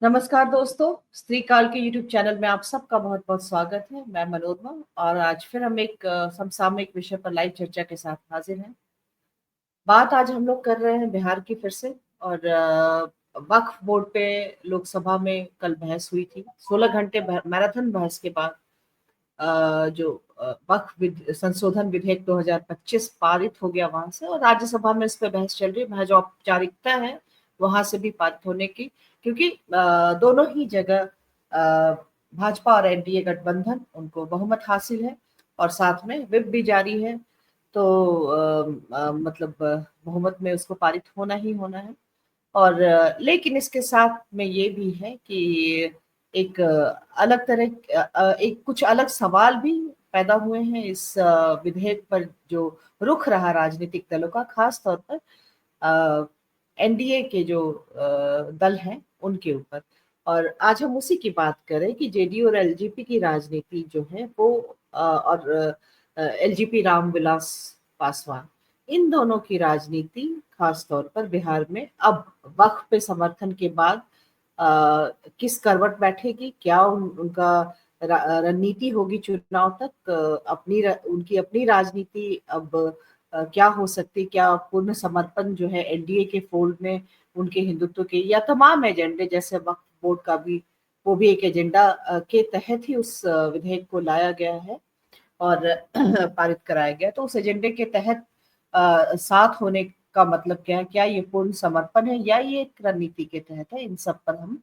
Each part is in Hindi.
नमस्कार दोस्तों, स्त्री काल के यूट्यूब चैनल में आप सबका बहुत बहुत स्वागत है। मैं मनोरमा और आज फिर हम एक समसामयिक विषय पर लाइव चर्चा के साथ हाजिर हैं। बात आज हम लोग कर रहे हैं बिहार की फिर से। और वक्फ बोर्ड पे लोकसभा में कल बहस हुई थी। 16 घंटे मैराथन बहस के बाद जो संशोधन विधेयक 2025 पारित हो गया वहां से, और राज्यसभा में इस पे बहस चल रही है। जो औपचारिकता है वहां से भी पारित होने की, क्योंकि दोनों ही जगह भाजपा और एनडीए गठबंधन उनको बहुमत हासिल है और साथ में व्हिप भी जारी है। तो मतलब बहुमत में उसको पारित होना ही होना है। और लेकिन इसके साथ में ये भी है कि एक अलग तरह एक कुछ अलग सवाल भी पैदा हुए हैं इस विधेयक पर, जो रुख रहा राजनीतिक दलों का, खास तौर पर एनडीए के जो दल हैं उनके ऊपर। और आज हम उसी की बात करें कि जेडीयू और एलजेपी की राजनीति जो है वो और एलजेपी रामविलास पासवान, इन दोनों की राजनीति खास तौर पर बिहार में अब वक्फ पे समर्थन के बाद किस करवट बैठेगी, क्या उनका रणनीति होगी चुनाव तक, उनकी अपनी राजनीति अब क्या हो सकती, क्या पूर्ण समर्पण जो है एनडीए के फोल्ड में उनके हिंदुत्व के, या तमाम एजेंडे जैसे वक्फ बोर्ड का भी, वो भी एक एजेंडा के तहत ही उस विधेयक को लाया गया है और पारित कराया गया। तो उस एजेंडे के तहत साथ होने का मतलब क्या है, क्या ये पूर्ण समर्पण है या ये एक रणनीति के तहत है, इन सब पर हम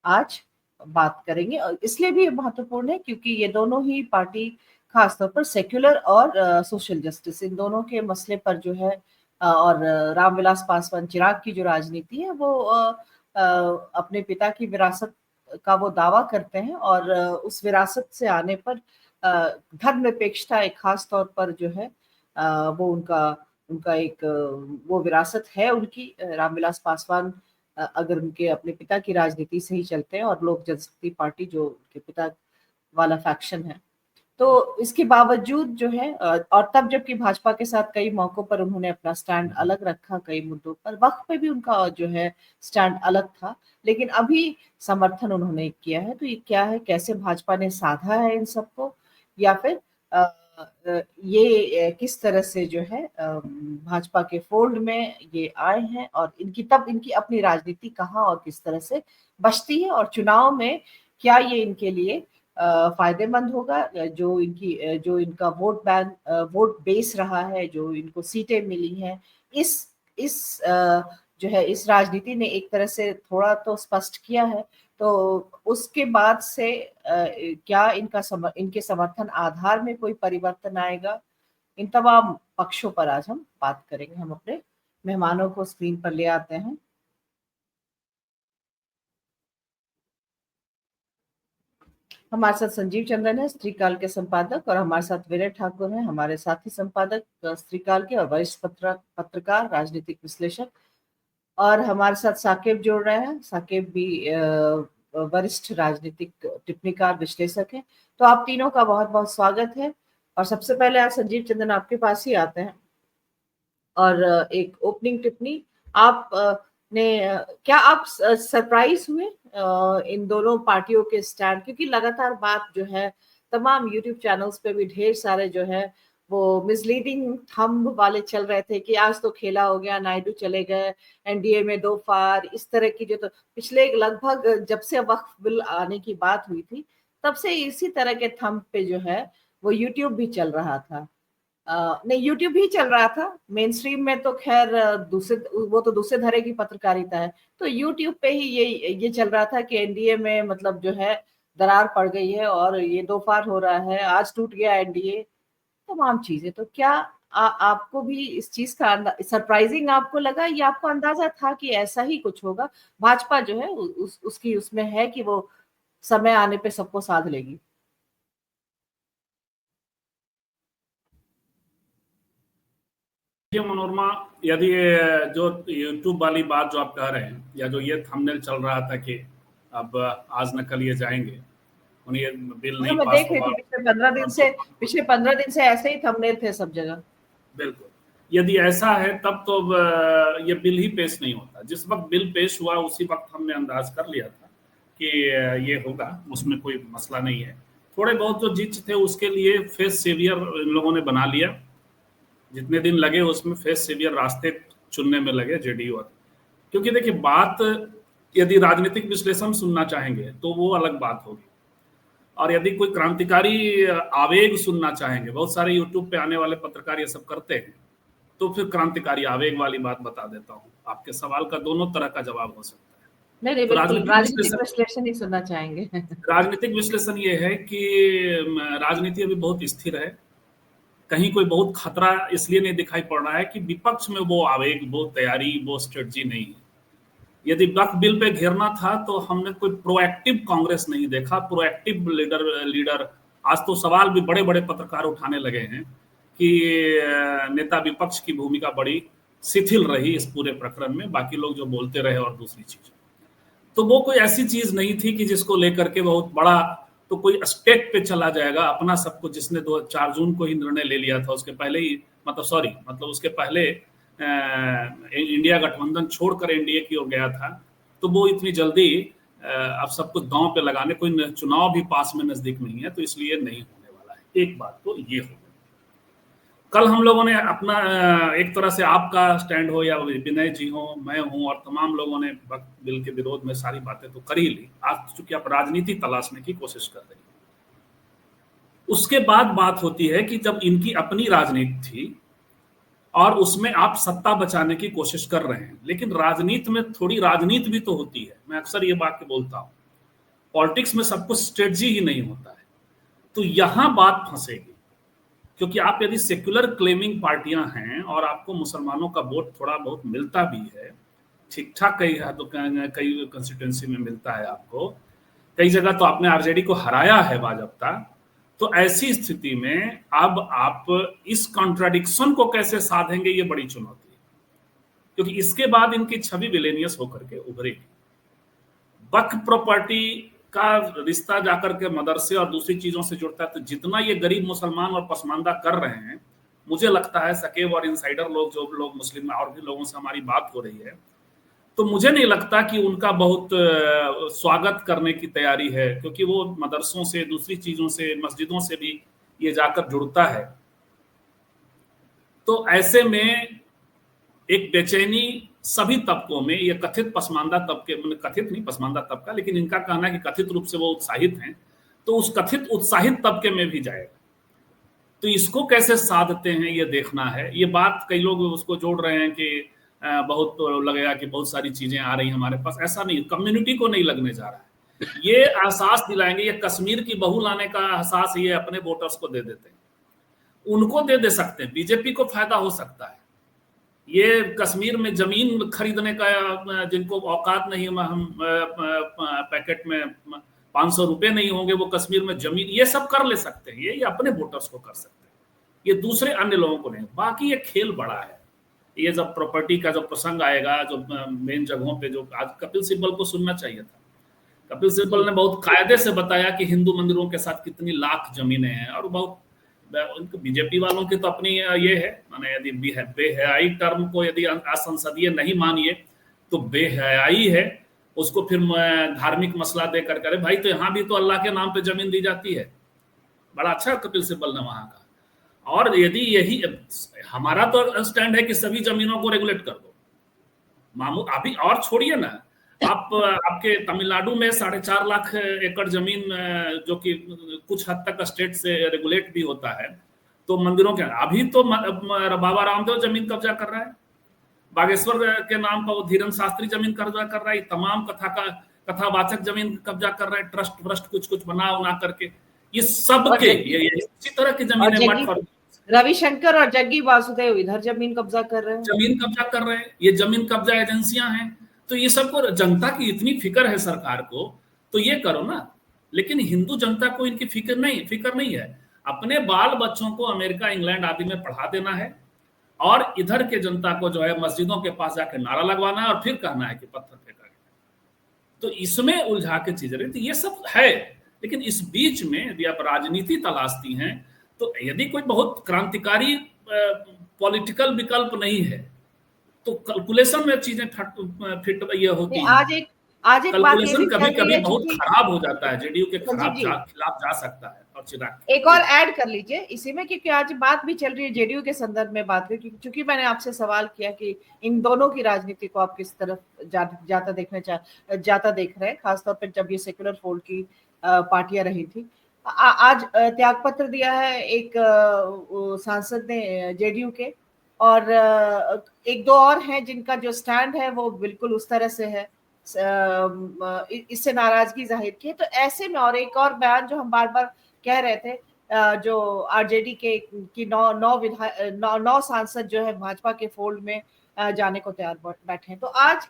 आज बात करेंगे। और इसलिए भी महत्वपूर्ण है क्योंकि ये दोनों ही पार्टी खासतौर पर सेक्युलर और सोशल जस्टिस, इन दोनों के मसले पर जो है और रामविलास पासवान चिराग की जो राजनीति है वो अपने पिता की विरासत का वो दावा करते हैं। और उस विरासत से आने पर धर्मनिरपेक्षता एक खास तौर पर जो है वो उनका उनका एक वो विरासत है उनकी। रामविलास पासवान अगर उनके अपने पिता की राजनीति से ही चलते हैं, और लोक जनशक्ति पार्टी जो उनके पिता वाला फैक्शन है, तो इसके बावजूद जो है और तब जबकि भाजपा के साथ कई मौकों पर उन्होंने अपना स्टैंड अलग रखा, कई मुद्दों पर वक्त पे भी उनका जो है स्टैंड अलग था, लेकिन अभी समर्थन उन्होंने किया है। तो ये क्या है, कैसे भाजपा ने साधा है इन सबको, या फिर ये किस तरह से जो है भाजपा के फोल्ड में ये आए हैं, और इनकी अपनी राजनीति कहाँ और किस तरह से बचती है, और चुनाव में क्या ये इनके लिए फायदेमंद होगा। जो इनका वोट बेस रहा है, जो इनको सीटें मिली हैं, इस जो है इस राजनीति ने एक तरह से थोड़ा तो स्पष्ट किया है। तो उसके बाद से क्या इनके समर्थन आधार में कोई परिवर्तन आएगा, इन तमाम पक्षों पर आज हम बात करेंगे। हम अपने मेहमानों को स्क्रीन पर ले आते हैं। हमारे साथ संजीव चंद्रन है, स्त्रीकाल के संपादक, और हमारे साथ विनय ठाकुर हैं, हमारे साथी संपादक स्त्रीकाल के और वरिष्ठ पत्रकार, राजनीतिक विश्लेषक। और हमारे साथ साकिब जोड़ रहे हैं। साकिब भी वरिष्ठ राजनीतिक टिप्पणीकार, विश्लेषक हैं। तो आप तीनों का बहुत बहुत स्वागत है। और सबसे पहले आज संजीव चंद्रन आपके पास ही आते हैं और एक ओपनिंग टिप्पणी आप क्या आप सरप्राइज हुए इन दोनों पार्टियों के स्टैंड, क्योंकि लगातार बात जो है तमाम यूट्यूब चैनल्स पे भी ढेर सारे जो है वो मिसलीडिंग थंब वाले चल रहे थे कि आज तो खेला हो गया, नायडू चले गए, एनडीए में दो फार, इस तरह की जो, तो पिछले लगभग जब से वक्फ बिल आने की बात हुई थी तब से इसी तरह के थंब पे जो है वो यूट्यूब भी चल रहा था। नहीं, यूट्यूब ही चल रहा था। मेन स्ट्रीम में तो खैर दूसरे, वो तो दूसरे धरे की पत्रकारिता है। तो यूट्यूब पे ही ये चल रहा था कि एनडीए में मतलब जो है दरार पड़ गई है और ये दो फार हो रहा है, आज टूट गया एनडीए, तमाम चीजें। तो क्या आपको भी इस चीज का सरप्राइजिंग आपको लगा, या आपको अंदाजा था कि ऐसा ही कुछ होगा? भाजपा जो है उसकी उसमें है कि वो समय आने पे सबको साध लेगी। ये मनोरमा, यदि ये जो यूट्यूब वाली बात जो आप कह रहे हैं, या जो ये थंबनेल चल रहा था कि अब आज न कल ये जाएंगे, उन्हें ये बिल हाँ, नहीं मैं पास देख रही होगा। थी पिछले 15 दिन से ऐसे ही थंबनेल थे सब जगह। बिल्कुल, यदि ऐसा है तब तो ये बिल ही पेश नहीं होता। जिस वक्त बिल पेश हुआ उसी वक्त हमने अंदाज कर लिया था कि ये होगा, उसमें कोई मसला नहीं है। थोड़े बहुत जो जिच थे उसके लिए फेस सेवियर इन लोगों ने बना लिया, जितने दिन लगे उसमें फेस सेवियर रास्ते चुनने में लगे जेडीयू और। क्योंकि देखिए बात, यदि राजनीतिक विश्लेषण सुनना चाहेंगे तो वो अलग बात होगी, और यदि कोई क्रांतिकारी आवेग सुनना चाहेंगे, बहुत सारे यूट्यूब पे आने वाले पत्रकार ये सब करते हैं, तो फिर क्रांतिकारी आवेग वाली बात बता देता हूँ। आपके सवाल का दोनों तरह का जवाब हो सकता है। नहीं नहीं, तो बिल्कुल राजनीतिक विश्लेषण ही सुनना चाहेंगे। राजनीतिक विश्लेषण ये है कि राजनीति अभी बहुत स्थिर है, कहीं कोई बहुत खतरा इसलिए नहीं दिखाई पड़ रहा है कि विपक्ष में वो आवेग, वो तैयारी, वो स्ट्रेटजी नहीं है। यदि वक्फ बिल पे घेरना था तो हमने कोई प्रोएक्टिव कांग्रेस नहीं देखा, प्रोएक्टिव लीडर। आज तो सवाल भी बड़े बड़े पत्रकार उठाने लगे हैं कि नेता विपक्ष की भूमिका बड़ी शिथिल रही इस पूरे प्रकरण में, बाकी लोग जो बोलते रहे और दूसरी चीज। तो वो कोई ऐसी चीज नहीं थी कि जिसको लेकर के बहुत बड़ा तो कोई स्टेट पे चला जाएगा अपना सब कुछ, जिसने 4 जून को ही निर्णय ले लिया था, उसके पहले ही मतलब उसके पहले इंडिया गठबंधन छोड़कर एनडीए की ओर गया था, तो वो इतनी जल्दी अब सब कुछ दांव पे लगाने, कोई चुनाव भी पास में नजदीक नहीं है, तो इसलिए नहीं होने वाला है। एक बात तो ये हो। कल हम लोगों ने अपना एक तरह से आपका स्टैंड हो या विनय जी हो, मैं हूं, और तमाम लोगों ने वक्फ बिल के विरोध में सारी बातें तो कर ही ली। आज चूंकि आप राजनीति तलाशने की कोशिश कर रहे हैं, उसके बाद बात होती है कि जब इनकी अपनी राजनीति थी और उसमें आप सत्ता बचाने की कोशिश कर रहे हैं, लेकिन राजनीति में थोड़ी राजनीति भी तो होती है। मैं अक्सर ये बात बोलता हूं, पॉलिटिक्स में सब कुछ स्ट्रेटजी ही नहीं होता है। तो यहां बात फंसेगी, क्योंकि आप यदि सेक्युलर क्लेमिंग पार्टियां हैं और आपको मुसलमानों का वोट थोड़ा बहुत मिलता भी है, ठीक ठाक, कई कंस्टिट्यूंसी में मिलता है आपको, कई जगह तो आपने आरजेडी को हराया है बाजब्ता, तो ऐसी स्थिति में अब आप इस कॉन्ट्राडिक्शन को कैसे साधेंगे, ये बड़ी चुनौती है। क्योंकि इसके बाद इनकी छवि विलेनियस होकर के उभरेगी। वक्फ प्रॉपर्टी का रिश्ता जाकर के मदरसे और दूसरी चीजों से जुड़ता है, तो जितना ये गरीब मुसलमान और पसमानदा कर रहे हैं, मुझे लगता है सकेब और इनसाइडर लोग, जो लोग मुस्लिम और भी लोगों से हमारी बात हो रही है, तो मुझे नहीं लगता कि उनका बहुत स्वागत करने की तैयारी है, क्योंकि वो मदरसों से, दूसरी चीजों से, मस्जिदों से भी ये जाकर जुड़ता है। तो ऐसे में एक बेचैनी सभी तबकों में, ये कथित पसमानदा तबके, कथित नहीं पसमानदा तबका, लेकिन इनका कहना है कि कथित रूप से वो उत्साहित हैं, तो उस कथित उत्साहित तबके में भी जाएगा। तो इसको कैसे साधते हैं ये देखना है। ये बात कई लोग उसको जोड़ रहे हैं कि बहुत लगेगा कि बहुत सारी चीजें आ रही हमारे पास, ऐसा नहीं, कम्युनिटी को नहीं लगने जा रहा है। ये एहसास दिलाएंगे, ये कश्मीर की बहू लाने का एहसास ये अपने वोटर्स को दे देते हैं, उनको दे सकते हैं, बीजेपी को फायदा हो सकता है। ये कश्मीर में जमीन खरीदने का जिनको औकात नहीं, हम पैकेट में 500 रुपए नहीं होंगे, वो कश्मीर में जमीन, ये सब कर ले सकते हैं, ये अपने वोटर्स को कर सकते हैं, ये दूसरे अन्य लोगों को नहीं। बाकी ये खेल बड़ा है। ये जब प्रॉपर्टी का जो प्रसंग आएगा, जो मेन जगहों पे, जो आज कपिल सिब्बल को सुनना चाहिए था, कपिल सिब्बल ने बहुत कायदे से बताया कि हिंदू मंदिरों के साथ कितनी लाख जमीनें हैं, और बहुत उनको, बीजेपी वालों की तो अपनी ये है, माने यदि बेहयाई टर्म को यदि असंसदीय नहीं मानिए तो बेहयाई है, उसको फिर धार्मिक मसला दे कर करे, भाई तो यहाँ भी तो अल्लाह के नाम पे जमीन दी जाती है। बड़ा अच्छा कपिल सिब्बल ने वहां कहा। और यदि यही हमारा तो स्टैंड है कि सभी जमीनों को रेगुलेट कर दो, मामू अभी और छोड़िए ना, आप आपके तमिलनाडु में 4.5 लाख एकड़ जमीन, जो कि कुछ हद तक स्टेट से रेगुलेट भी होता है, तो मंदिरों के अभी तो बाबा रामदेव जमीन कब्जा कर रहा है, बागेश्वर के नाम पर वो धीरन शास्त्री जमीन कब्जा कर रहा है, तमाम कथावाचक जमीन कब्जा कर रहा है, ट्रस्ट कुछ बना करके, ये सब के इसी तरह की जमीन। रविशंकर और जग्गी वासुदेव इधर जमीन कब्जा कर रहे हैं, ये जमीन कब्जा एजेंसियां हैं। तो ये सबको, जनता की इतनी फिक्र है सरकार को, तो ये करो ना। लेकिन हिंदू जनता को इनकी फिक्र नहीं है। अपने बाल बच्चों को अमेरिका, इंग्लैंड आदि में पढ़ा देना है, और इधर के जनता को जो है मस्जिदों के पास जाकर नारा लगवाना है, और फिर कहना है कि पत्थर फेंका गया। तो इसमें उलझा के चीजें रही, तो ये सब है। लेकिन इस बीच में यदि आप राजनीति तलाशती हैं, तो यदि कोई बहुत क्रांतिकारी पॉलिटिकल विकल्प नहीं है, तो कैलकुलेशन में चीजें फिट ये होती है। आज एक बात ये कैलकुलेशन भी कभी चल रही कभी है, बहुत चूंकि खराब हो जाता है, जेडीयू के संजीव जी खिलाफ जा सकता है। और चिराग एक जी और ऐड कर लीजिए इसी में, क्योंकि आज बात भी चल रही है जेडीयू के संदर्भ में बात हुई, क्योंकि मैंने आपसे सवाल किया कि इन दोनों की राजनीति को आप किस तरफ जाता देख रहे हैं, खासतौर पर जब ये सेक्युलर फोल्ड की पार्टियां रही थी। आज त्यागपत्र दिया है एक सांसद ने जेडीयू के, और एक दो और हैं जिनका जो स्टैंड है वो बिल्कुल उस तरह से है, इससे नाराजगी जाहिर की है। तो ऐसे में और एक और बयान जो हम बार बार कह रहे थे, जो आरजेडी के की नौ सांसद जो है भाजपा के फोल्ड में जाने को तैयार बैठे हैं। तो आज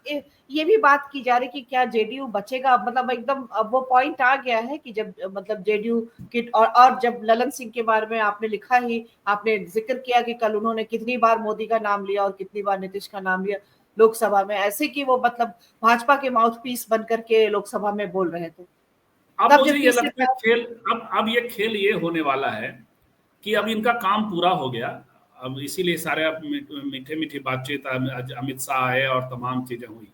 ये भी बात की जा रही कि क्या जेडीयू बचेगा, मतलब एकदम अब वो पॉइंट आ गया है कि जब मतलब जेडीयू की, और जब ललन सिंह के बारे में आपने लिखा ही, आपने जिक्र किया कि कल उन्होंने कितनी बार मोदी का नाम लिया और कितनी बार नीतीश का नाम लिया लोकसभा में, ऐसे कि वो मतलब भाजपा के माउथ पीस बन करके लोकसभा में बोल रहे थे। अब तब मुझे जब ये तीसरी लगता है खेल, अब ये खेल ये होने वाला है कि अब इनका काम पूरा हो गया। अब इसीलिए सारे अब मीठे मीठी बातचीत, अमित शाह आए और तमाम चीजें हुई,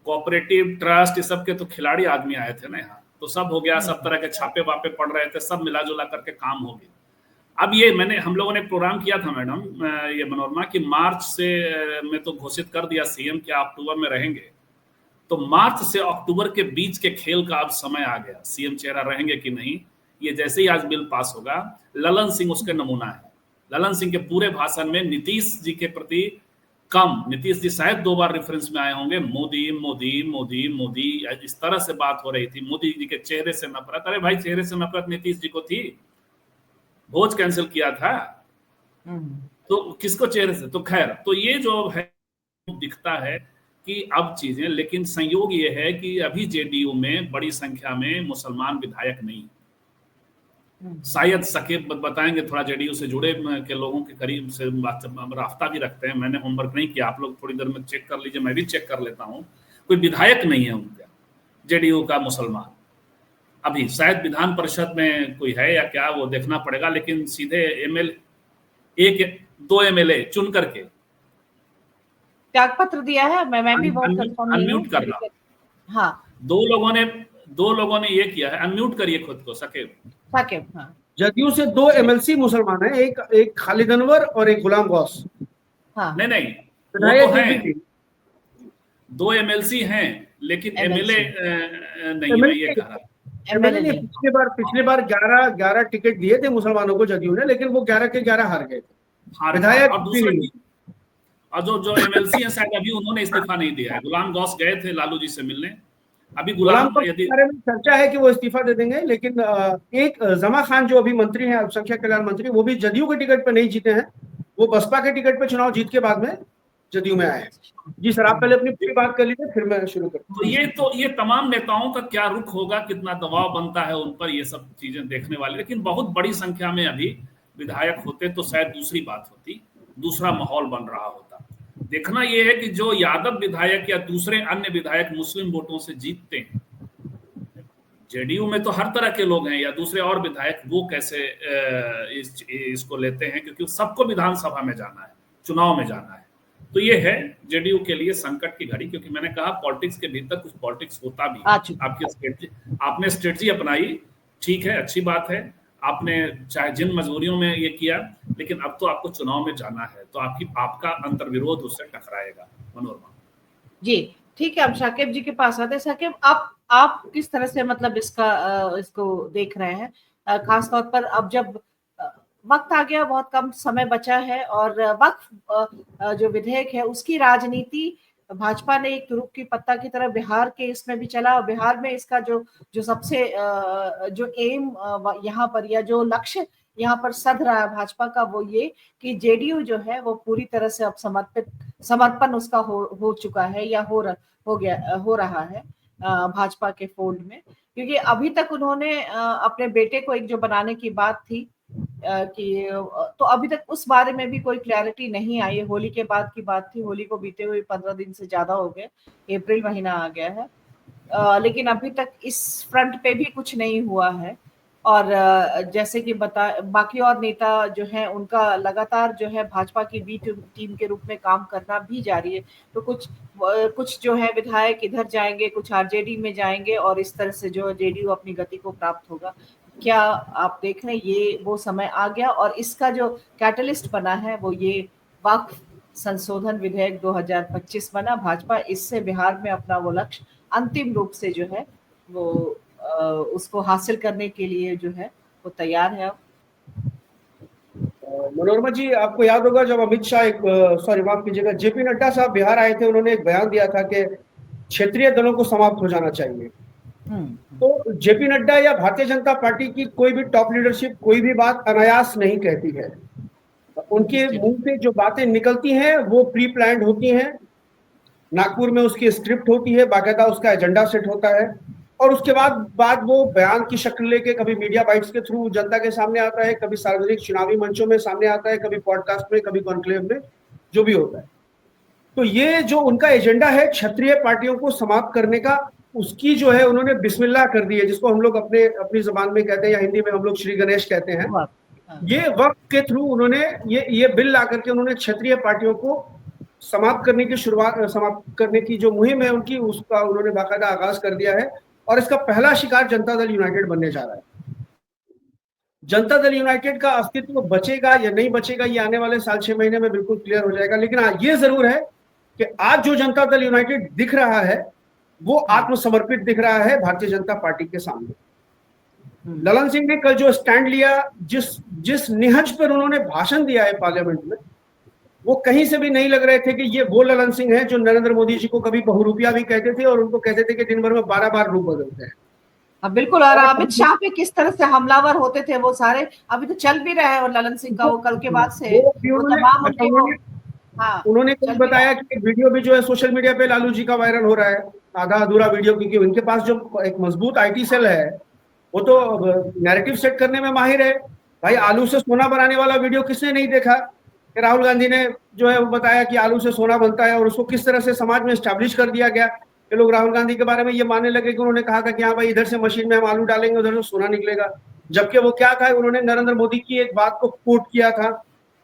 कोऑपरेटिव ट्रस्ट, इस सब के तो खिलाड़ी आदमी आए थे ना यहाँ, तो सब हो गया, सब तरह के छापे वापे पड़ रहे थे, सब मिला जुला करके काम हो गया। अब ये हम लोगों ने एक प्रोग्राम किया था मैडम, ये मनोरमा, कि मार्च से में तो घोषित कर दिया सीएम कि आप अक्टूबर में रहेंगे, तो मार्च से अक्टूबर के बीच के खेल का अब समय आ गया। सीएम चेहरा रहेंगे कि नहीं, ये जैसे ही आज बिल पास होगा, ललन सिंह उसके नमूना है। ललन सिंह के पूरे भाषण में नीतीश जी के प्रति कम, नीतीश जी शायद 2 बार रेफरेंस में आए होंगे, मोदी मोदी मोदी मोदी, इस तरह से बात हो रही थी। मोदी जी के चेहरे से नफरत, अरे भाई चेहरे से नफरत नीतीश जी को थी, भोज कैंसिल किया था, तो किसको चेहरे से, तो खैर, तो ये जो है दिखता है कि अब चीजें, लेकिन संयोग ये है कि अभी जेडीयू में बड़ी संख्या में मुसलमान विधायक नहीं। शायद सकेब बताएंगे, थोड़ा जेडीयू से जुड़े के लोगों के करीब से राफ्ता भी रखते हैं, मैंने होमवर्क नहीं किया, आप लोग थोड़ी देर में चेक कर लीजिए, मैं भी चेक कर लेता हूँ। कोई विधायक नहीं है उनका जेडीयू का मुसलमान अभी, शायद विधान परिषद में कोई है या क्या, वो देखना पड़ेगा, लेकिन सीधे एमएलए, एक दो एमएलए चुन करके त्यागपत्र दिया है। मैं भी बहुत कंफर्म नहीं हूँ, अनम्यूट करना। हाँ दो लोगों ने ये किया है, अनम्यूट करिए खुद को सकेब। साकिब, हाँ जदयू से 2 एमएलसी मुसलमान हैं, एक एक खालिद अनवर और एक गुलाम गौस। हाँ नहीं वो तो विधायक हैं, एक भी 2 एमएलसी हैं, लेकिन एमएलए नहीं, मैं ये कह रहा हूँ। एमएलए ने पिछले बार 11 टिकट दिए थे मुसलमानों को जदयू ने, लेकिन वो 11 के 11 हार गए। विधायक और दूसरा, और जो एमएलसी है शायद अभी उन्होंने इस्तीफा नहीं दिया है। गुलाम गौस गए थे लालू जी से मिलने, अभी गुलाम को यदि बारे में चर्चा है कि वो इस्तीफा दे देंगे, लेकिन एक जमा खान जो अभी मंत्री हैं, अल्पसंख्यक कल्याण मंत्री, वो भी जदयू के टिकट पे नहीं जीते हैं, वो बसपा के टिकट पे चुनाव जीत के बाद में जदयू में आए हैं। जी सर, आप पहले अपनी पूरी बात कर लीजिए, फिर मैं शुरू करूँ। तो ये तमाम नेताओं का क्या रुख होगा, कितना दबाव बनता है उन पर, ये सब चीजें देखने वाली। लेकिन बहुत बड़ी संख्या में अभी विधायक होते तो शायद दूसरी बात होती, दूसरा माहौल बन रहा होता। देखना यह है कि जो यादव विधायक या दूसरे अन्य विधायक मुस्लिम वोटों से जीतते हैं, जेडीयू में तो हर तरह के लोग हैं, या दूसरे और विधायक, वो कैसे इसको लेते हैं, क्योंकि सबको विधानसभा में जाना है, चुनाव में जाना है। तो ये है जेडीयू के लिए संकट की घड़ी, क्योंकि मैंने कहा पॉलिटिक्स के भीतर कुछ पॉलिटिक्स होता भी है। आपने स्ट्रेटजी अपनाई, ठीक है, अच्छी बात है, आपने चाहे जिन मजबूरियों में ये किया, लेकिन अब तो आपको चुनाव में जाना है, तो आपका अंतर्विरोध उससे टकराएगा। मनोरमा जी, ठीक है, हम शाकिब जी के पास आते हैं। शाकिब, आप किस तरह से मतलब इसको देख रहे हैं, खास तौर पर अब जब वक्त आ गया, बहुत कम समय बचा है, और वक्त जो विधेयक है उसकी राजनीति भाजपा ने एक तुरुप की पत्ता की तरह बिहार के इसमें भी चला, और बिहार में इसका जो सबसे जो एम यहाँ पर, या जो लक्ष्य यहाँ पर सध रहा है भाजपा का, वो ये कि जेडीयू जो है वो पूरी तरह से अब समर्पण उसका हो चुका है, या हो रहा है भाजपा के फोल्ड में। क्योंकि अभी तक उन्होंने अपने बेटे को एक जो बनाने की बात थी, कि तो अभी तक उस बारे में भी कोई क्लैरिटी नहीं आई। होली के बाद की बात थी, होली को बीते हुए 15 दिन से ज्यादा हो गए, अप्रैल महीना आ गया है, लेकिन अभी तक इस फ्रंट पे भी कुछ नहीं हुआ है। और जैसे कि बाकी और नेता जो हैं उनका लगातार जो है भाजपा की बी टीम के रूप में काम करना भी जारी है। तो कुछ जो है विधायक इधर जाएंगे, कुछ आरजेडी में जाएंगे और इस तरह से जो जेडीयू अपनी गति को प्राप्त होगा। क्या आप देख रहे हैं ये वो समय आ गया और इसका जो कैटलिस्ट बना है वो ये वक्फ संशोधन विधेयक 2025 बना। भाजपा इससे बिहार में अपना वो लक्ष्य अंतिम रूप से जो है वो उसको हासिल करने के लिए जो है वो तैयार है। अब मनोरमा जी, आपको याद होगा जब अमित शाह सॉरी माफ कीजिएगा, जेपी नड्डा साहब बिहार आए थे, उन्होंने एक बयान दिया था कि क्षेत्रीय दलों को समाप्त हो जाना चाहिए। तो जेपी नड्डा या भारतीय जनता पार्टी की कोई भी टॉप लीडरशिप कोई भी बात अनायास नहीं कहती है। उनके मुंह से जो बातें निकलती हैं वो प्री प्लान्ड होती हैं, नागपुर में उसकी स्क्रिप्ट होती है, बाकायदा उसका एजेंडा सेट होता है और उसके बाद वो बयान की शक्ल लेके कभी मीडिया बाइट्स के थ्रू जनता के सामने आता है, कभी सार्वजनिक चुनावी मंचों में सामने आता है, कभी पॉडकास्ट में, कभी कॉन्क्लेव में, जो भी होता है। तो ये जो उनका एजेंडा है क्षत्रिय पार्टियों को समाप्त करने का, उसकी जो है उन्होंने बिस्मिल्लाह कर दी है, जिसको हम लोग अपनी जबान में कहते हैं या हिंदी में हम लोग श्री गणेश कहते हैं। ये वक्त के थ्रू उन्होंने ये बिल ला करके उन्होंने क्षत्रिय पार्टियों को समाप्त करने की जो मुहिम है उनकी, उसका उन्होंने बाकायदा आगाज कर दिया है और इसका पहला शिकार जनता दल यूनाइटेड बनने जा रहा है। जनता दल यूनाइटेड का अस्तित्व बचेगा या नहीं बचेगा ये आने वाले साल 6 महीने में बिल्कुल क्लियर हो जाएगा। लेकिन ये जरूर है कि आज जो जनता दल यूनाइटेड दिख रहा है वो आत्मसमर्पित दिख रहा है भारतीय जनता पार्टी के सामने। ललन सिंह ने कल जो स्टैंड लिया, जिस निहज पर उन्होंने भाषण दिया है पार्लियामेंट में, वो कहीं से भी नहीं लग रहे थे कि ये वो ललन सिंह है जो नरेंद्र मोदी जी को कभी बहुरूपिया भी कहते थे और उनको कहते थे कि दिन भर में 12 बार रूप बदलते हैं। बिल्कुल। और अमित शाह पे किस तरह से हमलावर होते थे वो सारे, अभी तो चल भी रहे हैं। और ललन सिंह का वो कल के बाद से उन्होंने बताया कि वीडियो भी जो है सोशल मीडिया पे लालू जी का वायरल हो रहा है, आधा अधूरा वीडियो, क्योंकि उनके पास जो एक मजबूत आईटी सेल है वो तो नैरेटिव सेट करने में माहिर है। भाई, आलू से सोना बनाने वाला वीडियो किसने नहीं देखा? राहुल गांधी ने जो है वो बताया कि आलू से सोना बनता है और उसको किस तरह से समाज में एस्टैब्लिश कर दिया गया कि लोग राहुल गांधी के बारे में ये मानने लगे कि उन्होंने कहा था कि हाँ भाई, इधर से मशीन में हम आलू डालेंगे, उधर से सोना निकलेगा। जबकि वो क्या था, उन्होंने नरेंद्र मोदी की एक बात को कोट किया था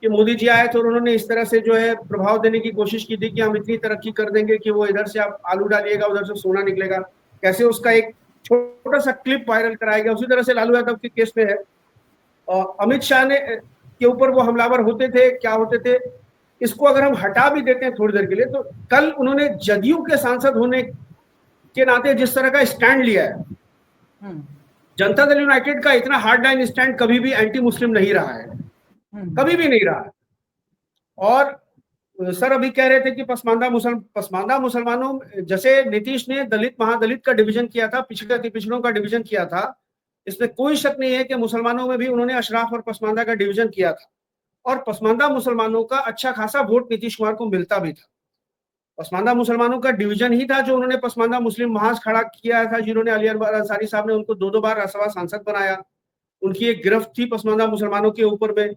कि मोदी जी आए तो उन्होंने इस तरह से जो है प्रभाव देने की कोशिश की थी कि हम इतनी तरक्की कर देंगे कि वो इधर से आप आलू डालिएगा, उधर से सोना निकलेगा। कैसे उसका एक छोटा सा क्लिप वायरल कराया गया। उसी तरह से लालू यादव के केस में है। और अमित शाह ने के ऊपर वो हमलावर होते थे, क्या होते थे, इसको अगर हम हटा भी देते हैं थोड़ी देर के लिए, तो कल उन्होंने जदयू के सांसद होने के नाते जिस तरह का स्टैंड लिया है, जनता दल यूनाइटेड का इतना हार्ड लाइन स्टैंड कभी भी एंटी मुस्लिम नहीं रहा है, कभी भी नहीं रहा है। और सर अभी कह रहे थे कि पसमानदा मुसलमानों, जैसे नीतीश ने दलित महादलित का डिवीजन किया था, पिछड़े अति पिछड़ों का डिवीजन किया था, इसमें कोई शक नहीं है कि मुसलमानों में भी उन्होंने अशराफ और पसमानदा का डिवीजन किया था और पसमानदा मुसलमानों का अच्छा खासा वोट नीतीश कुमार को मिलता भी था। पसमानदा मुसलमानों का डिवीजन ही था जो उन्होंने पसमानदा मुस्लिम महाज खड़ा किया था, जिन्होंने अली अकबर अंसारी साहब ने उनको 2-2 बार राज्यसभा सांसद बनाया। उनकी एक गिरफ्त थी पसमानदा मुसलमानों के ऊपर में,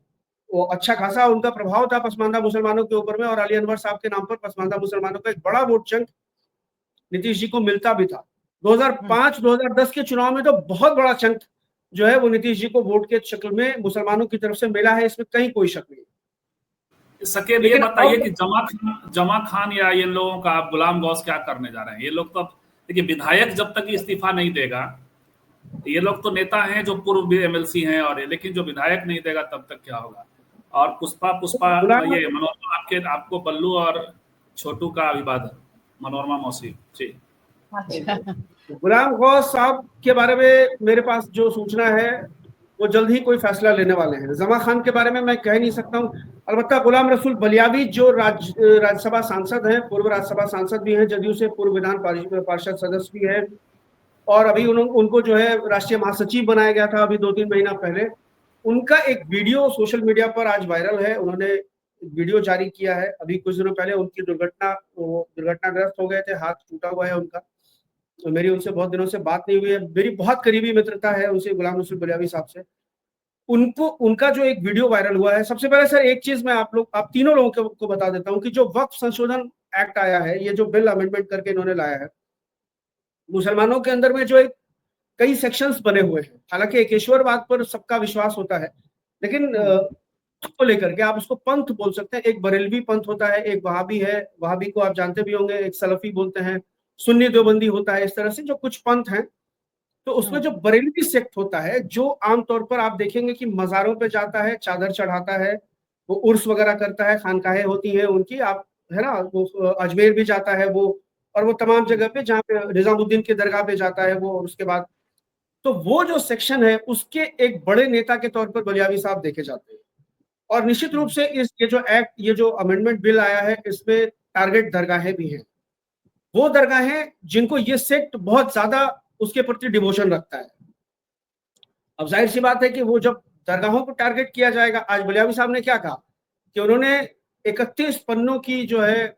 वो अच्छा खासा उनका प्रभाव था पसमानदा मुसलमानों के ऊपर में, और अली अकबर साहब के नाम पर पसमानदा मुसलमानों का एक बड़ा वोट चंक नीतीश जी को मिलता भी था। 2005-2010 के चुनाव में तो बहुत बड़ा चंक जो है वो नीतीश जी को वोट के शक्ल में मुसलमानों की तरफ से मिला है, इसमें कहीं कोई शक नहीं। सकेत ये बताइए कि जमा खान या ये लोगों का आप गुलाम गौस क्या करने जा रहे हैं? ये लोग तो देखिए, विधायक जब तक इस्तीफा नहीं देगा, ये लोग तो नेता हैं जो पूर्व एमएलसी हैं, और लेकिन जो विधायक नहीं देगा तब तक क्या होगा? और पुष्पा ये मनोरमा, आपको बल्लू और छोटू का अभिवादन, मनोरमा मौसी जी। गुलाम गौस साहब के बारे में मेरे पास जो सूचना है वो जल्द ही कोई फैसला लेने वाले हैं। जमा खान के बारे में मैं कह नहीं सकता हूँ। अलबत्ता गुलाम रसूल बलियावी जो राज्यसभा सांसद हैं, पूर्व राज्यसभा सांसद भी हैं, जदयू से पूर्व विधान पार्षद सदस्य भी हैं, और अभी उनको जो है राष्ट्रीय महासचिव बनाया गया था अभी 2-3 महीना पहले। उनका एक वीडियो सोशल मीडिया पर आज वायरल है। उन्होंने वीडियो जारी किया है अभी कुछ दिनों पहले। उनकी दुर्घटनाग्रस्त हो गए थे, हाथ टूटा हुआ है उनका। तो मेरी उनसे बहुत दिनों से बात नहीं हुई है, मेरी बहुत करीबी मित्रता है उनसे, गुलाम रसूल बलियावी साहब से। उनका जो एक वीडियो वायरल हुआ है, सबसे पहले सर एक चीज मैं आप तीनों लोगों को बता देता हूं कि जो वक्फ संशोधन एक्ट आया है, ये जो बिल अमेंडमेंट करके इन्होंने लाया है, मुसलमानों के अंदर में जो एक कई सेक्शंस बने हुए हैं। हालांकि एकेश्वरवाद पर सबका विश्वास होता है, लेकिन को लेकर के आप उसको पंथ बोल सकते हैं। एक बरेलवी पंथ होता है, एक वहाबी है, वहाबी को आप जानते भी होंगे, एक सलफी बोलते हैं, सुन्नी देवबंदी होता है, इस तरह से जो कुछ पंथ हैं। तो उसमें जो बरेलवी सेक्ट होता है, जो आमतौर पर आप देखेंगे कि मज़ारों पे जाता है, चादर चढ़ाता है, वो उर्स वगैरह करता है, खानकाहें होती हैं उनकी, आप है ना, वो अजमेर भी जाता है वो, और वो तमाम जगह पे जहाँ पे निजामुद्दीन की दरगाह पे जाता है वो, और उसके बाद तो वो जो सेक्शन है उसके एक बड़े नेता के तौर पर बलियावी साहब देखे जाते हैं। और निश्चित रूप से ये जो अमेंडमेंट बिल आया है, इसमें टारगेट दरगाहें भी हैं, वो दरगाहें जिनको ये सेक्ट बहुत ज्यादा उसके प्रति डिवोशन रखता है। अब जाहिर सी बात है कि वो जब दरगाहों को टारगेट किया जाएगा, आज बलियावी साहब ने क्या कहा कि उन्होंने 31 पन्नों की जो है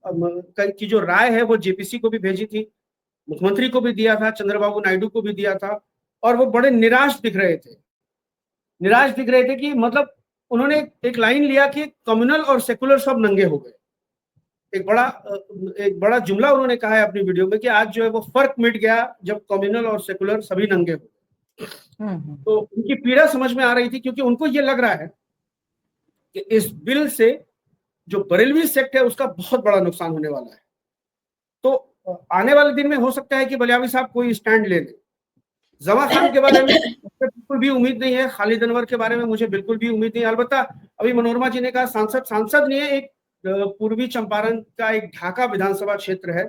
की जो राय है वो जेपीसी को भी भेजी थी, मुख्यमंत्री को भी दिया था, चंद्रबाबू नायडू को भी दिया था, और वो बड़े निराश दिख रहे थे कि मतलब उन्होंने एक लाइन लिया कि कम्युनल और सेकुलर सब नंगे हो गए। एक बड़ा जुमला उन्होंने कहा है अपनी वीडियो में कि आज जो है वो फर्क मिट गया जब कम्युनल और सेकुलर सभी नंगे हो गए। तो उनकी पीड़ा समझ में आ रही थी, क्योंकि उनको ये लग रहा है कि इस बिल से जो बरेलवी सेक्ट है उसका बहुत बड़ा नुकसान होने वाला है। तो आने वाले दिन में हो सकता है कि बलियावी साहब कोई स्टैंड ले लें। जमा खान के बारे में बिल्कुल भी उम्मीद नहीं है, खालिद अनवर के बारे में मुझे बिल्कुल भी उम्मीद नहीं है। अलबत्ता अभी मनोरमा जी ने कहा सांसद नहीं है, एक पूर्वी चंपारण का एक ढाका विधानसभा क्षेत्र है,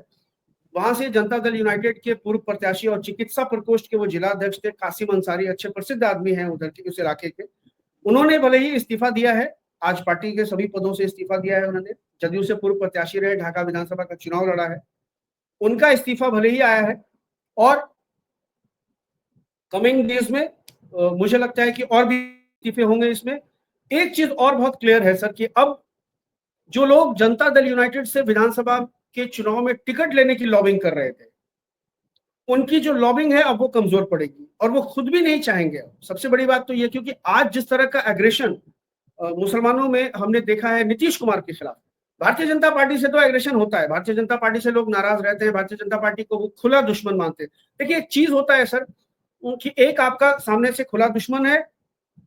वहां से जनता दल यूनाइटेड के पूर्व प्रत्याशी और चिकित्सा प्रकोष्ठ के वो जिला अध्यक्ष थे, कासिम अंसारी, अच्छे प्रसिद्ध आदमी हैं उधर के, उस इलाके के। उन्होंने भले ही इस्तीफा दिया है, आज पार्टी के सभी पदों से इस्तीफा दिया है उन्होंने, जदयू से पूर्व प्रत्याशी रहे, ढाका विधानसभा का चुनाव लड़ा है, उनका इस्तीफा भले ही आया है। और कमिंग डेज में मुझे लगता है कि और भी इस्तीफे होंगे इसमें। एक चीज और बहुत क्लियर है सर कि अब जो लोग जनता दल यूनाइटेड से विधानसभा के चुनाव में टिकट लेने की लॉबिंग कर रहे थे, उनकी जो लॉबिंग है अब वो कमजोर पड़ेगी, और वो खुद भी नहीं चाहेंगे। सबसे बड़ी बात तो ये, क्योंकि आज जिस तरह का एग्रेशन मुसलमानों में हमने देखा है नीतीश कुमार के खिलाफ, भारतीय जनता पार्टी से तो एग्रेशन होता है, भारतीय जनता पार्टी से लोग नाराज रहते हैं, भारतीय जनता पार्टी को वो खुला दुश्मन मानते हैं। देखिए एक चीज होता है सर कि एक आपका सामने से खुला दुश्मन है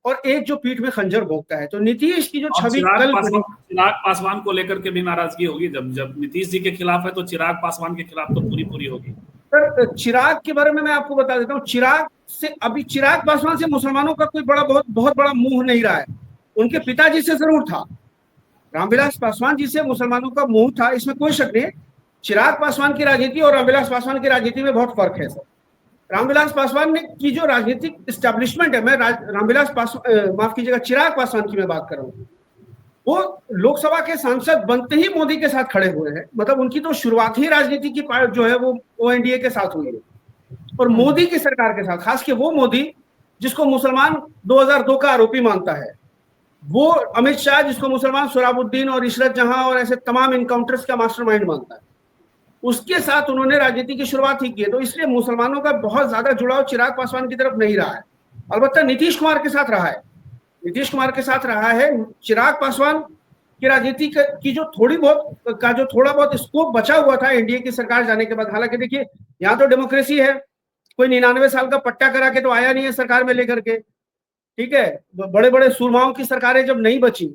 और एक जो पीठ में खंजर भोंकता है। तो नीतीश की जो छवि कल चिराग पासवान को लेकर के भी नाराजगी होगी, जब नीतीश जी के खिलाफ है तो चिराग पासवान के खिलाफ तो पूरी होगी। सर चिराग के बारे में मैं आपको बता देता हूँ, चिराग पासवान से मुसलमानों का कोई बहुत बड़ा मुंह नहीं रहा है। उनके पिताजी से जरूर था, रामविलास पासवान जी से मुसलमानों का मुंह था, इसमें कोई शक नहीं है। चिराग पासवान की राजनीति और रामविलास पासवान की राजनीति में बहुत फर्क है सर। रामविलास पासवान ने की जो राजनीतिक एस्टेब्लिशमेंट है, मैं रामविलास पासवान माफ कीजिएगा चिराग पासवान की मैं बात कर रहा हूँ, वो लोकसभा के सांसद बनते ही मोदी के साथ खड़े हुए हैं। मतलब उनकी तो शुरुआत ही राजनीति की जो है वो एनडीए के साथ हुई है, और मोदी की सरकार के साथ, खास के वो मोदी जिसको मुसलमान 2002 का आरोपी मानता है, वो अमित शाह जिसको मुसलमान सोहराबुद्दीन और इशरत जहां और ऐसे तमाम इनकाउंटर्स का मास्टरमाइंड मानता है, उसके साथ उन्होंने राजनीति की शुरुआत ही की है। तो इसलिए मुसलमानों का बहुत ज्यादा जुड़ाव चिराग पासवान की तरफ नहीं रहा है। अलबत्ता नीतीश कुमार के साथ रहा है। चिराग पासवान की राजनीति की जो थोड़ा बहुत स्कोप बचा हुआ था एनडीए की सरकार जाने के बाद। हालांकि देखिए यहाँ तो डेमोक्रेसी है, कोई 99 साल का पट्टा करा के तो आया नहीं है सरकार में लेकर के, ठीक है। बड़े बड़े सूरमाओं की सरकारें जब नहीं बची,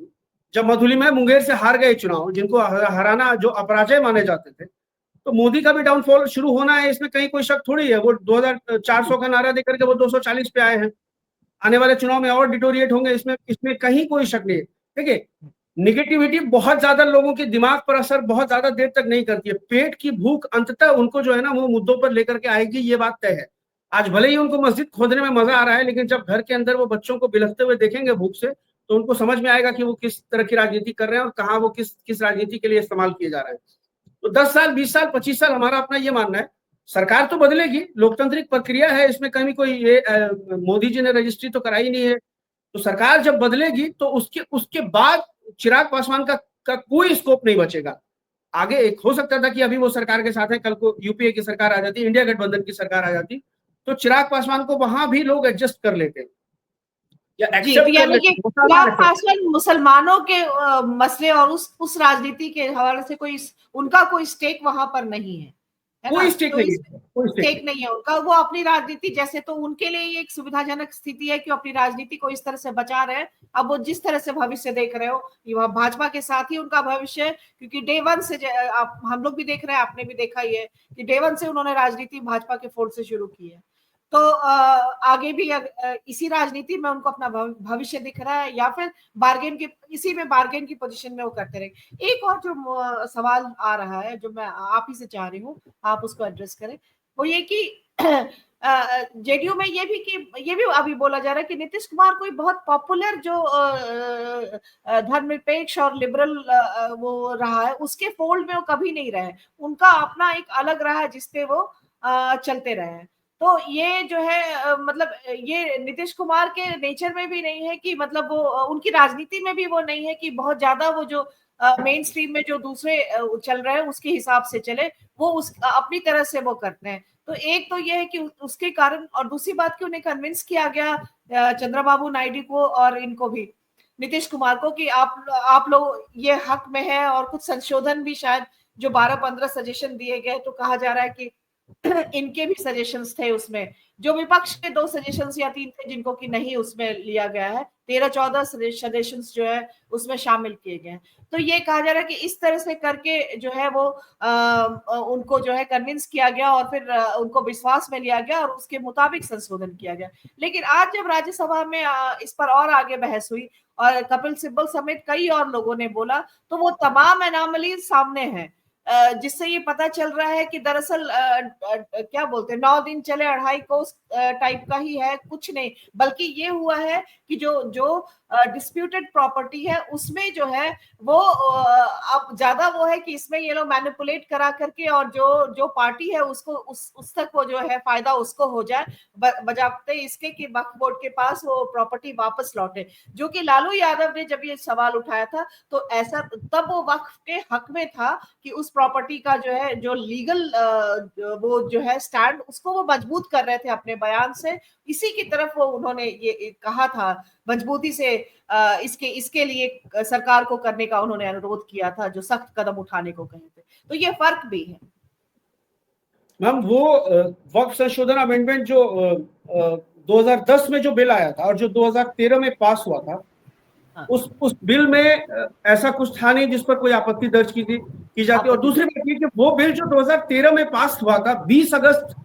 जब मधुली में मुंगेर से हार गए चुनाव, जिनको हराना जो अपराजय माने जाते थे, तो मोदी का भी डाउनफॉल शुरू होना है, इसमें कहीं कोई शक थोड़ी है। वो 2400 का नारा देकर के वो 240 पे आए हैं, आने वाले चुनाव में और डिटोरिएट होंगे, इसमें कहीं कोई शक नहीं है। देखिए निगेटिविटी बहुत ज्यादा लोगों के दिमाग पर असर बहुत ज्यादा देर तक नहीं करती है। पेट की भूख अंततः उनको जो है ना वो मुद्दों पर लेकर के आएगी, ये बात तय है। आज भले ही उनको मस्जिद खोदने में मजा आ रहा है, लेकिन जब घर के अंदर वो बच्चों को बिलखते हुए देखेंगे भूख से, तो उनको समझ में आएगा कि वो किस तरह की राजनीति कर रहे हैं और कहाँ वो किस राजनीति के लिए इस्तेमाल किए जा रहे हैं। तो 10 साल 20 साल 25 साल हमारा अपना ये मानना है, सरकार तो बदलेगी, लोकतांत्रिक प्रक्रिया है, इसमें कहीं कोई मोदी जी ने रजिस्ट्री तो कराई नहीं है। तो सरकार जब बदलेगी तो उसके बाद चिराग पासवान का कोई स्कोप नहीं बचेगा आगे। एक हो सकता था कि अभी वो सरकार के साथ है, कल को यूपीए की सरकार आ जाती, इंडिया गठबंधन की सरकार आ जाती, तो चिराग पासवान को वहां भी लोग एडजस्ट कर लेते या एक्सेप्ट कर लेते। चिराग पासवान मुसलमानों के मसले और उस राजनीति के हवाले से उनका कोई स्टेक वहां पर नहीं है। कोई स्टेक नहीं है, कोई स्टेक नहीं है उनका। वो अपनी राजनीति, जैसे तो उनके लिए ये एक सुविधाजनक स्थिति है कि अपनी राजनीति को इस तरह से बचा रहे हैं। अब वो जिस तरह से भविष्य देख रहे हो, ये भाजपा के साथ ही उनका भविष्य है, क्योंकि डे वन से आप हम लोग भी देख रहे हैं, आपने भी देखा ही है कि डे वन से उन्होंने राजनीति भाजपा के फोर्स से शुरू की है। तो आगे भी इसी राजनीति में उनको अपना भविष्य दिख रहा है, या फिर इसी में बार्गेन की पोजीशन में वो करते रहे। एक और जो सवाल आ रहा है, जो मैं आप ही से चाह रही हूँ आप उसको एड्रेस करें, वो ये कि जेडीयू में ये भी अभी बोला जा रहा है कि नीतीश कुमार कोई बहुत पॉपुलर जो धर्मनिरपेक्ष और लिबरल वो रहा है, उसके फोल्ड में वो कभी नहीं रहे। उनका अपना एक अलग रहा है जिसपे वो चलते रहे हैं। तो ये जो है मतलब ये नीतीश कुमार के नेचर में भी नहीं है कि मतलब वो उनकी राजनीति में भी वो नहीं है कि बहुत ज्यादा वो जो मेन स्ट्रीम में जो दूसरे चल रहे हैं उसके हिसाब से चले, वो अपनी तरह से वो करते हैं। तो एक तो ये है कि उसके कारण, और दूसरी बात कि उन्हें कन्विंस किया गया चंद्रबाबू नायडू को और इनको भी, नीतीश कुमार को, कि आप लोग ये हक में है। और कुछ संशोधन भी शायद जो 12-15 सजेशन दिए गए, तो कहा जा रहा है कि इनके भी सजेशंस थे उसमें, जो विपक्ष के 2 सजेशंस या 3 थे जिनको कि नहीं उसमें लिया गया है। 13-14 सजेशंस जो है उसमें शामिल किए गए हैं। तो ये कहा जा रहा है कि इस तरह से करके जो है वो उनको जो है कन्विंस किया गया और फिर उनको विश्वास में लिया गया और उसके मुताबिक संशोधन किया गया। लेकिन आज जब राज्यसभा में इस पर और आगे बहस हुई और कपिल सिब्बल समेत कई और लोगों ने बोला, तो वो तमाम एनॉमली सामने हैं, जिससे ये पता चल रहा है कि दरअसल क्या बोलते हैं, 9 दिन चले 2.5 कोस टाइप का ही है, कुछ नहीं। बल्कि ये हुआ है कि जो डिस्प्यूटेड प्रॉपर्टी है उसमें जो है वो अब ज्यादा वो है कि इसमें ये लोग मैनिपुलेट करा करके, और जो पार्टी है उसको उस तक वो जो है फायदा उसको हो जाए, बजाते इसके कि वक्फ बोर्ड के पास वो प्रॉपर्टी वापस लौटे। जो कि लालू यादव ने जब ये सवाल उठाया था तो ऐसा तब वो वक्फ के हक में था कि उस प्रॉपर्टी का जो है जो लीगल वो जो है स्टैंड, उसको वो मजबूत कर रहे थे अपने बयान से। इसी की तरफ वो उन्होंने ये कहा था मजबूती से, इसके लिए सरकार को करने का उन्होंने अनुरोध किया था, जो सख्त कदम उठाने को कहे थे। तो ये फर्क भी है मैम। वो वक्फ संशोधन अमेंडमेंट जो 2010 में जो बिल आया था और जो 2013 में पास हुआ था, उस बिल में ऐसा कुछ था नहीं जिस पर कोई आपत्ति दर्ज की जाती। और दूसरी बात ये कि वो बिल जो 2013 में पास हुआ था, 20 अगस्त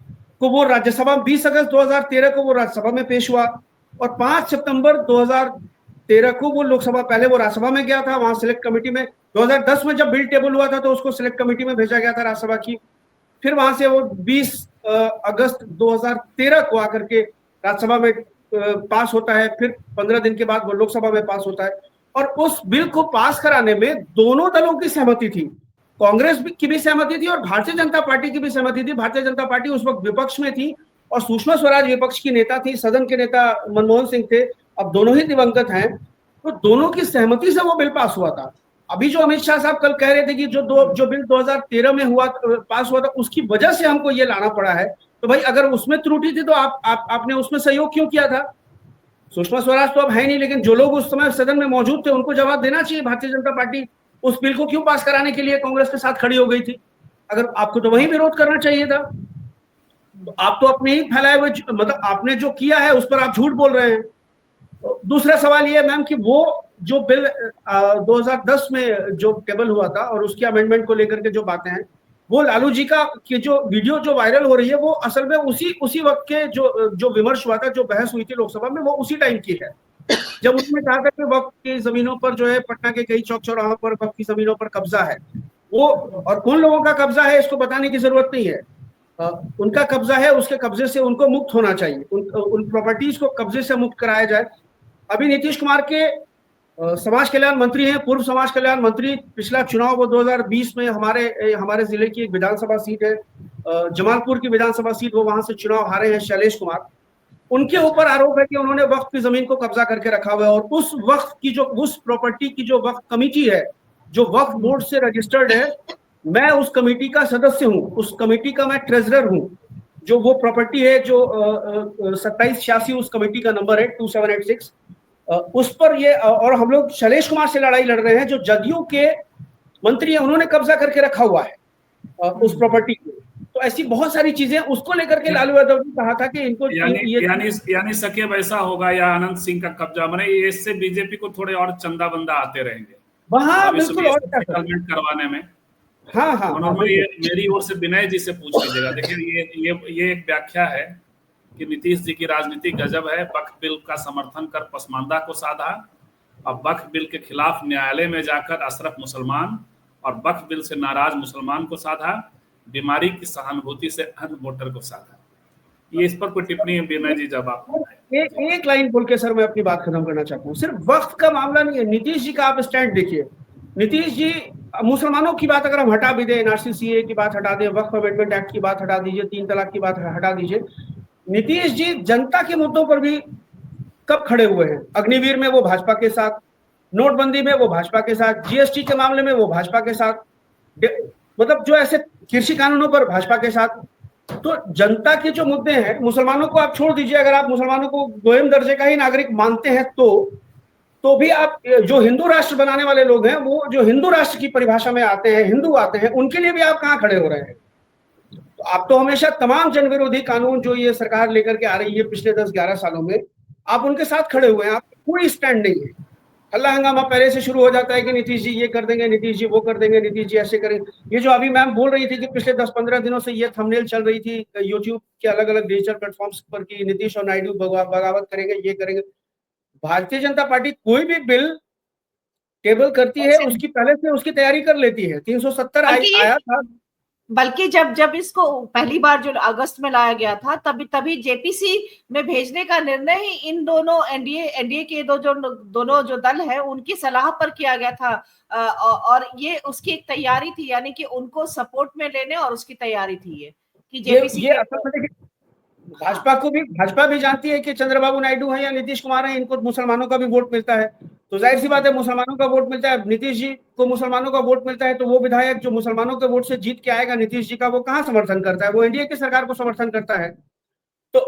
को वो राज्यसभा, 20 अगस्त 2013 को वो राज्यसभा में पेश हुआ और 5 सितंबर 2013 को वो लोकसभा, पहले वो राज्यसभा में गया था, वहां सिलेक्ट कमेटी में। 2010 में जब बिल टेबल हुआ था तो उसको सिलेक्ट कमेटी में भेजा गया था राज्यसभा की। फिर वहां से वो 20 अगस्त 2013 को आकर के राज्यसभा में पास होता है। फिर 15 दिन के बाद वो लोकसभा में पास होता है। और उस बिल को पास कराने में दोनों दलों की सहमति थी, कांग्रेस की भी सहमति थी और भारतीय जनता पार्टी की भी सहमति थी। भारतीय जनता पार्टी उस वक्त विपक्ष में थी और सुषमा स्वराज विपक्ष की नेता थी, सदन के नेता मनमोहन सिंह थे, अब दोनों ही दिवंगत हैं। तो दोनों की सहमति से वो बिल पास हुआ था। अभी जो अमित शाह साहब कल कह रहे थे कि जो बिल 2013 में पास हुआ था उसकी वजह से हमको ये लाना पड़ा है, तो भाई अगर उसमें त्रुटि थी तो आपने उसमें सहयोग क्यों किया था? सुषमा स्वराज तो अब है नहीं, लेकिन जो लोग उस समय सदन में मौजूद थे उनको जवाब देना चाहिए। भारतीय जनता पार्टी उस बिल को क्यों पास कराने के लिए कांग्रेस के साथ खड़ी हो गई थी? अगर आपको तो वही विरोध करना चाहिए था। तो आप तो अपने ही फैलाए हुए, मतलब आपने जो किया है उस पर आप झूठ बोल रहे हैं। तो दूसरा सवाल ये मैम कि वो जो बिल 2010 में जो टेबल हुआ था और उसके अमेंडमेंट को लेकर के जो बातें हैं, वो लालू जी का की जो वीडियो जो वायरल हो रही है वो असल में उसी वक्त के जो विमर्श हुआ था, जो बहस हुई थी लोकसभा में, वो उसी टाइम की है जब उसने कहा था कि वक्त की जमीनों पर जो है पटना के कई चौक चौराहों पर वक्त की जमीनों पर कब्जा है। वो और कौन लोगों का कब्जा है इसको बताने की जरूरत नहीं है। उनका कब्जा है, उसके कब्जे से उनको मुक्त होना चाहिए, उन प्रॉपर्टीज को कब्जे से मुक्त कराया जाए। अभी नीतीश कुमार के समाज कल्याण मंत्री हैं, पूर्व समाज कल्याण मंत्री। पिछला चुनाव वो 2020 में हमारे जिले की एक विधानसभा सीट है, जमालपुर की विधानसभा सीट, वो वहां से चुनाव हारे हैं, शैलेश कुमार। उनके ऊपर आरोप है कि उन्होंने वक्फ की जमीन को कब्जा करके रखा हुआ है और उस वक्फ की उस प्रॉपर्टी की जो वक्फ कमेटी है, जो वक्फ बोर्ड से रजिस्टर्ड है, मैं उस कमेटी का सदस्य हूं, उस कमेटी का मैं ट्रेजरर हूं। जो वो प्रॉपर्टी है जो 2786 उस कमेटी का नंबर है 2786, उस पर ये, और हम लोग शैलेश कुमार से लड़ाई लड़ रहे हैं जो जदयू के मंत्री हैं, उन्होंने कब्जा करके रखा हुआ है उस प्रॉपर्टी को। तो ऐसी बहुत सारी चीजें उसको लेकर के लालू यादव ने कहा था कि इनको यानी सके वैसा होगा या अनंत सिंह का कब्जा, मैंने इससे बीजेपी को थोड़े और चंदा बंदा आते रहेंगे वहां बिल्कुल और सेटलमेंट करवाने में। हाँ, मेरी ओर से विनय जी से पूछ लीजिएगा। देखिए ये एक व्याख्या है कि नीतीश जी की राजनीति गजब है। वक्फ बिल का समर्थन कर पसमानदा को साधा और वक्फ बिल के खिलाफ न्यायालय में जाकर अशरफ मुसलमान और वक्फ बिल से नाराज मुसलमान को साधा, बीमारी की सहानुभूति से अन्य वोटर को साधा। ये इस पर कोई टिप्पणी है विनय जी? जब आप एक लाइन बोल के सर मैं अपनी बात खत्म करना चाहता हूँ। सिर्फ वक्फ का मामला नहीं है, नीतीश जी का आप स्टैंड देखिए। नीतीश जी मुसलमानों की बात अगर हम हटा भी दें, एनआरसी सीए की बात हटा दें, वक्फ अमेंडमेंट एक्ट की बात हटा दीजिए, 3 तलाक की बात हटा दीजिए, नीतीश जी जनता के मुद्दों पर भी कब खड़े हुए हैं? अग्निवीर में वो भाजपा के साथ, नोटबंदी में वो भाजपा के साथ, जीएसटी के मामले में वो भाजपा के साथ, मतलब जो ऐसे कृषि कानूनों पर भाजपा के साथ। तो जनता के जो मुद्दे हैं, मुसलमानों को आप छोड़ दीजिए, अगर आप मुसलमानों को दोयम दर्जे का ही नागरिक मानते हैं तो भी आप जो हिंदू राष्ट्र बनाने वाले लोग हैं, वो जो हिंदू राष्ट्र की परिभाषा में आते हैं, हिंदू आते हैं, उनके लिए भी आप कहां खड़े हो रहे हैं? तो आप तो हमेशा तमाम जन विरोधी कानून जो ये सरकार लेकर के आ रही है पिछले 10-11 सालों में, आप उनके साथ खड़े हुए हैं। आपका कोई स्टैंड नहीं है। हल्ला हंगामा पहले से शुरू हो जाता है कि नीतीश जी ये कर देंगे, नीतीश जी वो कर देंगे, नीतीश जी ऐसे करेंगे। ये जो अभी मैम बोल रही थी कि पिछले 10-15 दिनों से ये थंबनेल चल रही थी यूट्यूब के अलग अलग डिजिटल प्लेटफॉर्म्स पर कि नीतीश और नायडू बगावत करेंगे, ये करेंगे। भारतीय जनता पार्टी कोई भी बिल टेबल करती है, उसकी पहले से उसकी तैयारी कर लेती है। 370 आया था, बल्कि जब इसको पहली बार जो अगस्त में लाया गया था, तभी जेपीसी में भेजने का निर्णय ही इन दोनों एनडीए के दोनों जो दल है उनकी सलाह पर किया गया था। और ये उसकी एक तैयारी थी, यानी कि उनको सपोर्ट में लेने और उसकी तैयारी थी ये कि जेपीसी ये असल में देखिए, भाजपा भी जानती है कि चंद्रबाबू नायडू है या नीतीश कुमार है, इनको मुसलमानों का भी वोट मिलता है। तो जाहिर सी बात है, मुसलमानों का वोट मिलता है, नीतीश जी को मुसलमानों का वोट मिलता है, तो वो विधायक जो मुसलमानों के वोट से जीत के आएगा नीतीश जी का, वो कहाँ समर्थन करता है? वो एनडीए की सरकार को समर्थन करता है। तो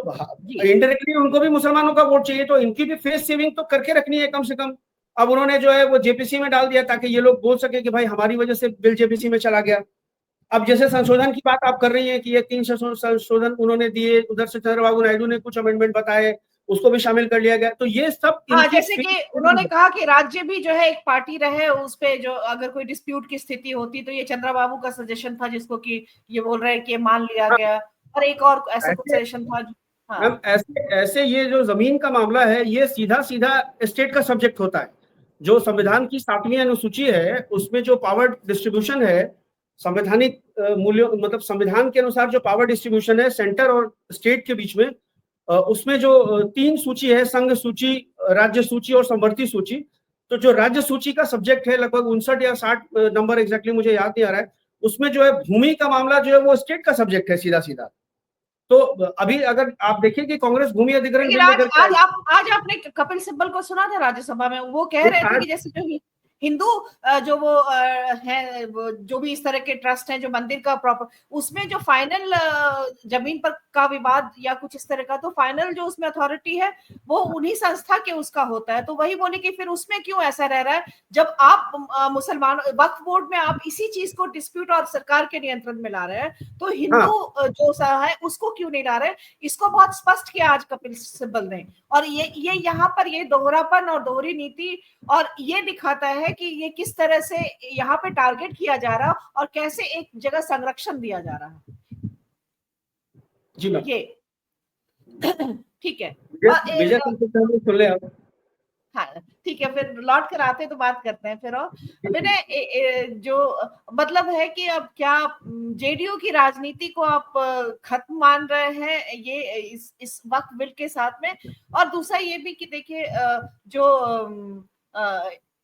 इनडायरेक्टली उनको भी मुसलमानों का वोट चाहिए, तो इनकी भी फेस सेविंग तो करके रखनी है कम से कम। अब उन्होंने जो है वो जेपीसी में डाल दिया ताकि ये लोग बोल सके कि भाई हमारी वजह से बिल जेपीसी में चला गया। अब जैसे संशोधन की बात आप कर रही हैं कि ये 3 संशोधन उन्होंने दिए, उधर से चंद्रबाबू नायडू ने कुछ अमेंडमेंट बताए, उसको भी शामिल कर लिया गया। तो ये सब जैसे कि उन्होंने कहा कि राज्य भी जो है एक पार्टी रहे, उस पे जो अगर कोई डिस्प्यूट की स्थिति होती, तो ये चंद्रबाबू का सजेशन था जिसको कि ये बोल रहे हैं कि मान लिया गया, और एक और ऐसा कुछ सजेशन था। ऐसे ये जो जमीन का मामला है, ये सीधा स्टेट का सब्जेक्ट होता है। जो संविधान की 7वीं अनुसूची है, उसमें जो पावर डिस्ट्रीब्यूशन है, संवैधानिक मूल्यों, मतलब संविधान के अनुसार जो पावर डिस्ट्रीब्यूशन है सेंटर और स्टेट के बीच में, उसमें जो 3 सूची है, संघ सूची, राज्य सूची और समवर्ती सूची। तो जो राज्य सूची का सब्जेक्ट है, लगभग 59 या 60 नंबर एग्जैक्टली मुझे याद नहीं आ रहा है, उसमें जो है भूमि का मामला जो है वो स्टेट का सब्जेक्ट है सीधा। तो अभी अगर आप देखिए कि कांग्रेस भूमि अधिग्रहण आज आपने कपिल सिब्बल को सुना था राज्यसभा में, वो कह रहे थे कि जैसे जो हिंदू जो वो है, जो भी इस तरह के ट्रस्ट हैं जो मंदिर का प्रॉपर, उसमें जो फाइनल जमीन पर का विवाद या कुछ इस तरह का, तो फाइनल जो उसमें अथॉरिटी है वो उन्हीं संस्था के उसका होता है। तो वही बोले कि फिर उसमें क्यों ऐसा रह रहा है, जब आप मुसलमान वक्फ बोर्ड में आप इसी चीज को डिस्प्यूट और सरकार के नियंत्रण में ला रहे हैं, तो हिंदू जो है उसको क्यों नहीं ला रहे? इसको बहुत स्पष्ट किया आज कपिल सिब्बल ने। और ये यहाँ पर ये दोहरापन और दोहरी नीति, और ये दिखाता है कि ये किस तरह से यहाँ पे टारगेट किया जा रहा और कैसे एक जगह संरक्षण दिया जा रहा है। जी ये ठीक है, हाँ ठीक है, फिर लौट कर आते तो बात करते हैं फिर। और मैंने जो मतलब है कि अब क्या जेडीयू की राजनीति को आप खत्म मान रहे हैं ये इस वक्त बिल के साथ में? और दूसरा ये भी कि देखिए जो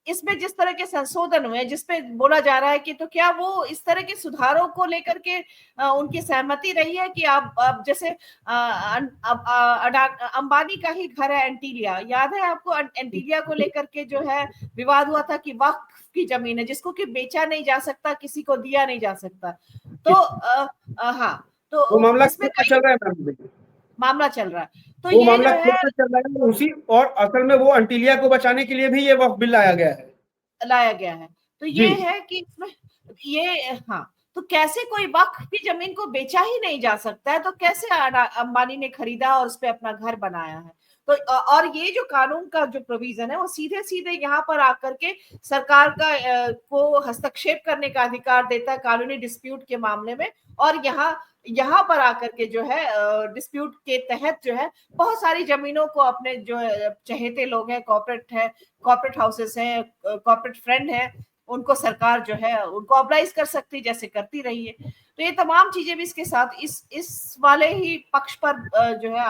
इसमें जिस तरह के संशोधन हुए, जिसपे बोला जा रहा है कि तो क्या वो इस तरह के सुधारों को लेकर के उनकी सहमति रही है कि आप जैसे अंबानी का ही घर है एंटीलिया, याद है आपको? एंटीलिया को लेकर के जो है विवाद हुआ था कि वक्फ की जमीन है जिसको कि बेचा नहीं जा सकता, किसी को दिया नहीं जा सकता। तो हाँ, तो मामला चल रहा है, मामला चल रहा है। तो वो ये मामला जो है उसी, और असल में वो अंटिलिया को बचाने के लिए भी ये वक्फ बिल लाया गया है। तो ये है कि इसमें ये हाँ, तो कैसे कोई वक्फ की जमीन को बेचा ही नहीं जा सकता है, तो कैसे अंबानी ने खरीदा और उस पर अपना घर बनाया है? तो और ये जो कानून का जो प्रोविजन है वो सीधे सीधे यहाँ पर आकर के सरकार का को हस्तक्षेप करने का अधिकार देता है कानूनी डिस्प्यूट के मामले में। और यहाँ पर आकर के जो है डिस्प्यूट के तहत जो है बहुत सारी जमीनों को अपने जो चहेते लोग हैं, कॉर्पोरेट हाउसेस हैं, कॉर्पोरेट फ्रेंड है, उनको सरकार जो है उनको ऑब्लाइज कर सकती जैसे करती रही है। तो ये तमाम चीजें भी इसके साथ इस वाले ही पक्ष पर जो है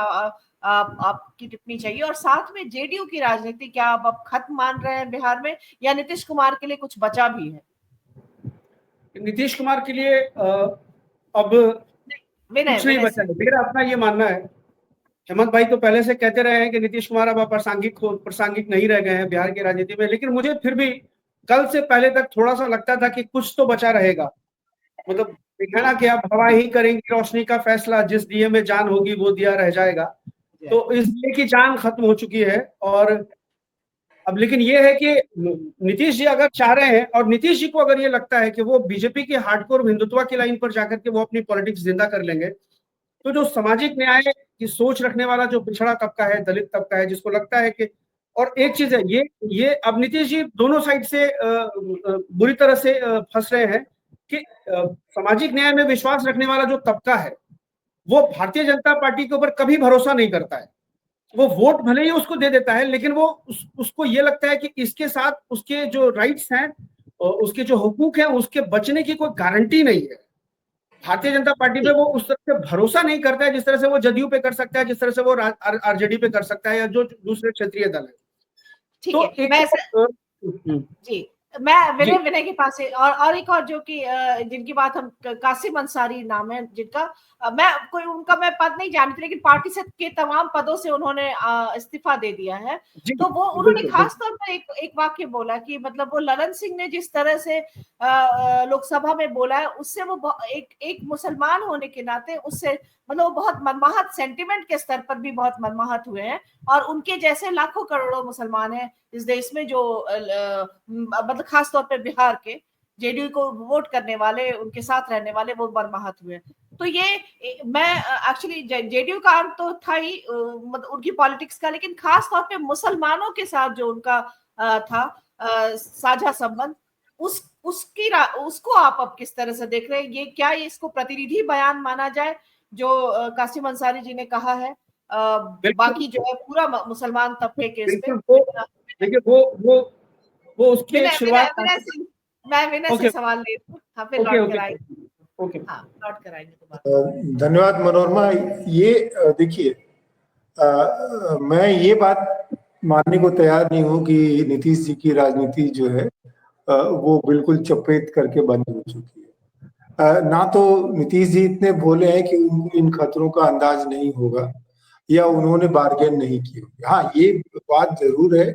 आपकी टिप्पणी चाहिए। और साथ में जेडीयू की राजनीति क्या अब खत्म मान रहे हैं बिहार में, या नीतीश कुमार के लिए कुछ बचा भी है? नीतीश कुमार के लिए अब कुछ नहीं बचा है, मेरा अपना ये मानना है। हेमंत भाई तो पहले से कहते रहे हैं कि नीतीश कुमार अब प्रासंगिक नहीं रह गए हैं बिहार की राजनीति में, लेकिन मुझे फिर भी कल से पहले तक थोड़ा सा लगता था कि कुछ तो बचा रहेगा। मतलब दिखाना कि अब हवा ही करेंगी रोशनी का फैसला, जिस दिए में जान होगी वो दिया रह जाएगा। तो इस दिए की जान खत्म हो चुकी है। और अब लेकिन ये है कि नीतीश जी अगर चाह रहे हैं, और नीतीश जी को अगर ये लगता है कि वो बीजेपी की हार्डकोर हिंदुत्व की लाइन पर जाकर के वो अपनी पॉलिटिक्स जिंदा कर लेंगे, तो जो सामाजिक न्याय की सोच रखने वाला जो पिछड़ा तबका है, दलित तबका है, जिसको लगता है कि, और एक चीज है ये अब नीतीश जी दोनों साइड से बुरी तरह से फंस रहे हैं कि सामाजिक न्याय में विश्वास रखने वाला जो तबका है वो भारतीय जनता पार्टी के ऊपर कभी भरोसा नहीं करता है। वो वोट भले ही उसको दे देता है, लेकिन वो उसको ये लगता है कि इसके साथ उसके जो राइट्स हैं, उसके जो हुकूक हैं, उसके बचने की कोई गारंटी नहीं है। भारतीय जनता पार्टी पे वो उस तरह से भरोसा नहीं करता है जिस तरह से वो जदयू पे कर सकता है, जिस तरह से वो आरजेडी पे कर सकता है, या जो दूसरे क्षेत्रीय दल है। ठीक है, जी मैं विनय के पास है। और एक और जो कि जिनकी बात हम, कासिम अंसारी नाम है जिनका, उनका मैं पद नहीं जानती, लेकिन पार्टी से के तमाम पदों से उन्होंने इस्तीफा दे दिया है। तो वो उन्होंने खास तौर पर एक वाक्य बोला कि मतलब वो ललन सिंह ने जिस तरह से लोकसभा में बोला है, उससे वो एक मुसलमान होने के नाते उससे मतलब वो बहुत मनमाहत, सेंटिमेंट के स्तर पर भी बहुत मनमाहत हुए हैं। और उनके जैसे लाखों करोड़ों मुसलमान हैं इस देश में जो मतलब खास तौर पर बिहार के जेडीयू को वोट करने वाले, उनके साथ रहने वाले, वो मनमाहत हुए। तो ये मैं एक्चुअली जेडीयू का अंत तो था ही मतलब उनकी पॉलिटिक्स का, लेकिन खास तौर पे मुसलमानों के साथ जो उनका था साझा संबंध, उसको आप अब किस तरह से देख रहे हैं? ये क्या इसको प्रतिनिधि बयान माना जाए जो कासिम अंसारी जी ने कहा है बाकी जो है पूरा मुसलमान तबके के इस पे? देखिए वो उसकी शुरुआत, मैं विनय से सवाल ले रही हूँ, हाँ फिर लौट कर आएंगे। हाँ लौट कर आएंगे। धन्यवाद मनोरमा। ये देखिए, मैं ये बात मानने को तैयार नहीं हूँ कि नीतीश जी की राजनीति जो है वो बिल्कुल चपेट करके बंद हो चुकी है। ना तो नीतीश जी इतने भोले हैं कि उनको इन खतरों का अंदाज नहीं होगा, या उन्होंने बार्गेन नहीं की होगी। हाँ, ये बात जरूर है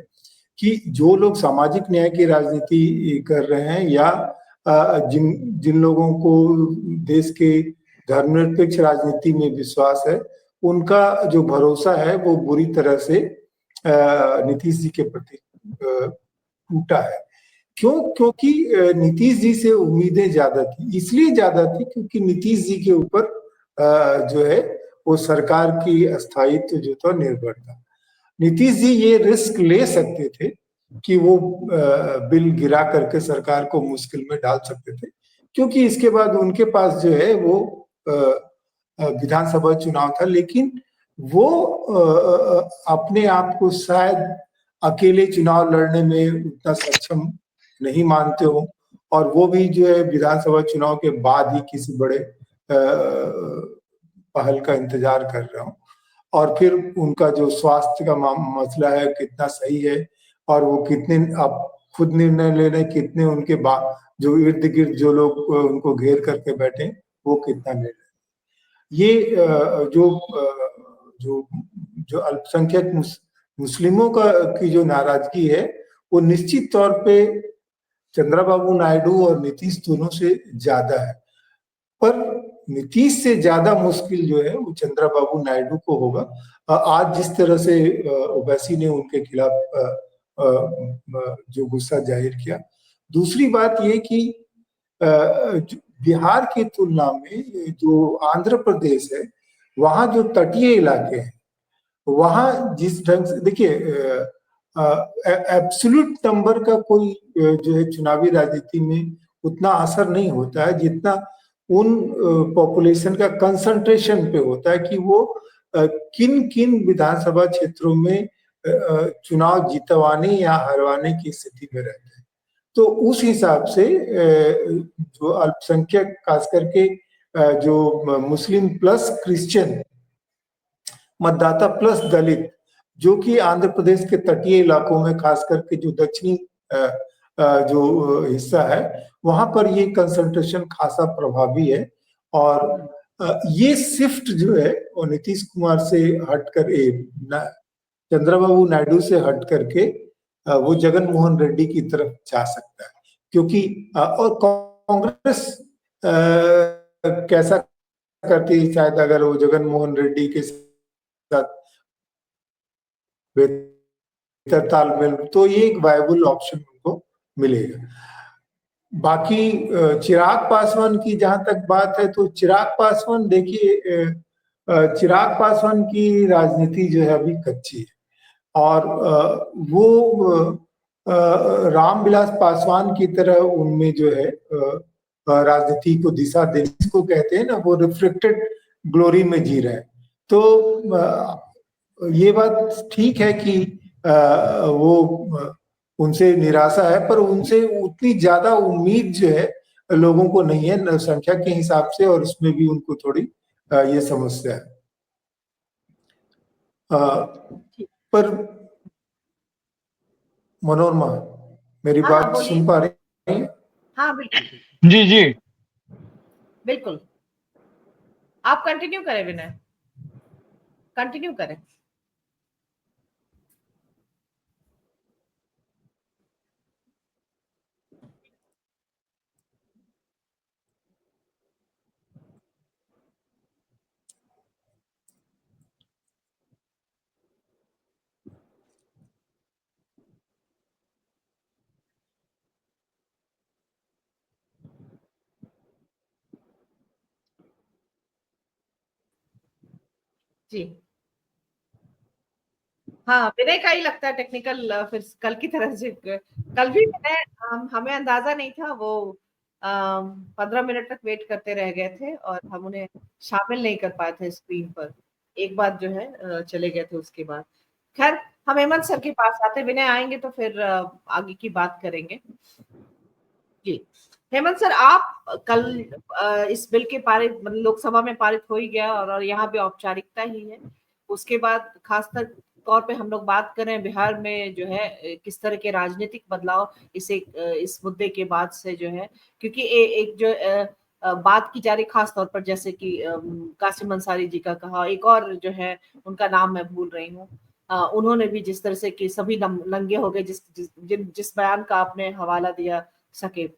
कि जो लोग सामाजिक न्याय की राजनीति कर रहे हैं, या जिन लोगों को देश के धर्मनिरपेक्ष राजनीति में विश्वास है, उनका जो भरोसा है वो बुरी तरह से नीतीश जी के प्रति टूटा है। क्योंकि नीतीश जी से उम्मीदें ज्यादा थी, इसलिए ज्यादा थी क्योंकि नीतीश जी के ऊपर जो है वो सरकार की अस्थायित्व जो था निर्भर था। नीतीश जी ये रिस्क ले सकते थे कि वो बिल गिरा करके सरकार को मुश्किल में डाल सकते थे, क्योंकि इसके बाद उनके पास जो है वो विधानसभा चुनाव था। लेकिन वो अपने आप को शायद अकेले चुनाव लड़ने में उतना सक्षम नहीं मानते हो, और वो भी जो है विधानसभा चुनाव के बाद ही किसी बड़े पहल का इंतजार कर रहा हूँ। और फिर उनका जो स्वास्थ्य का मसला है कितना सही है, और वो कितने अब खुद निर्णय ले रहे, कितने उनके बाद जो इर्द गिर्द जो लोग उनको घेर करके बैठे वो कितना निर्णय। ये जो अल्पसंख्यक मुस्लिमों की जो नाराजगी है वो निश्चित तौर पे चंद्रबाबू नायडू और नीतीश दोनों से ज्यादा है। पर नीतीश से ज्यादा मुश्किल जो है वो चंद्रबाबू नायडू को होगा। आज जिस तरह से ओवैसी ने उनके खिलाफ जो गुस्सा जाहिर किया। दूसरी बात ये कि बिहार की तुलना में जो आंध्र प्रदेश है, वहाँ जो तटीय इलाके हैं, वहाँ जिस ढंग से देखिए, एब्सोल्यूट नंबर का कोई जो है चुनावी राजनीति में उतना असर नहीं होता है जितना उन पॉपुलेशन का कंसंट्रेशन पे होता है कि वो किन किन विधानसभा क्षेत्रों में चुनाव जितवाने या हरवाने की स्थिति में रहते हैं। तो उस हिसाब से जो अल्पसंख्यक, खास करके जो मुस्लिम प्लस क्रिश्चियन मतदाता प्लस दलित, जो कि आंध्र प्रदेश के तटीय इलाकों में, खास करके जो दक्षिणी जो हिस्सा है, वहां पर ये कंसंट्रेशन खासा प्रभावी है। और ये शिफ्ट जो है वो नीतीश कुमार से हटकर चंद्रबाबू नायडू से हट करके वो जगन मोहन रेड्डी की तरफ जा सकता है, क्योंकि और कांग्रेस कैसा करती है, शायद अगर वो जगन मोहन रेड्डी के साथ बेहतर तालमेल, तो ये एक वायबल ऑप्शन उनको मिलेगा। बाकी चिराग पासवान की जहां तक बात है, तो चिराग पासवान, देखिए चिराग पासवान की राजनीति जो है अभी कच्ची है, और वो रामविलास पासवान की तरह उनमें जो है राजनीति को दिशा देने, जिसको कहते हैं ना, वो रिफ्लेक्टेड ग्लोरी में जी रहे हैं। तो ये बात ठीक है कि वो उनसे निराशा है, पर उनसे उतनी ज्यादा उम्मीद जो है लोगों को नहीं है संख्या के हिसाब से, और इसमें भी उनको थोड़ी ये समस्या है। पर मनोरमा, मेरी बात सुन पा रही हैं? हाँ बिल्कुल जी जी बिल्कुल, आप कंटिन्यू करें विनय, कंटिन्यू करें। जी हाँ, विनय का ही लगता है टेक्निकल, फिर कल की तरह से कल भी विनय, हमें अंदाजा नहीं था, वो 15 मिनट तक वेट करते रह गए थे और हम उन्हें शामिल नहीं कर पाए थे स्क्रीन पर। एक बात जो है चले गए थे उसके बाद। खैर, हम हेमंत सर के पास आते, विनय आएंगे तो फिर आगे की बात करेंगे। जी हेमंत सर, आप कल इस बिल के पारित, लोकसभा में पारित हो ही गया और यहाँ पे औपचारिकता ही है। उसके बाद खासकर तौर पे हम लोग बात कर रहे हैं बिहार में जो है किस तरह के राजनीतिक बदलाव इस मुद्दे के बाद से जो है, क्योंकि एक जो बात की जा रही खास तौर पर, जैसे कि कासिम अंसारी जी का कहा, एक और जो है उनका नाम मैं भूल रही हूँ, उन्होंने भी जिस तरह से कि सभी नंगे हो गए, जिस बयान का आपने हवाला दिया सके,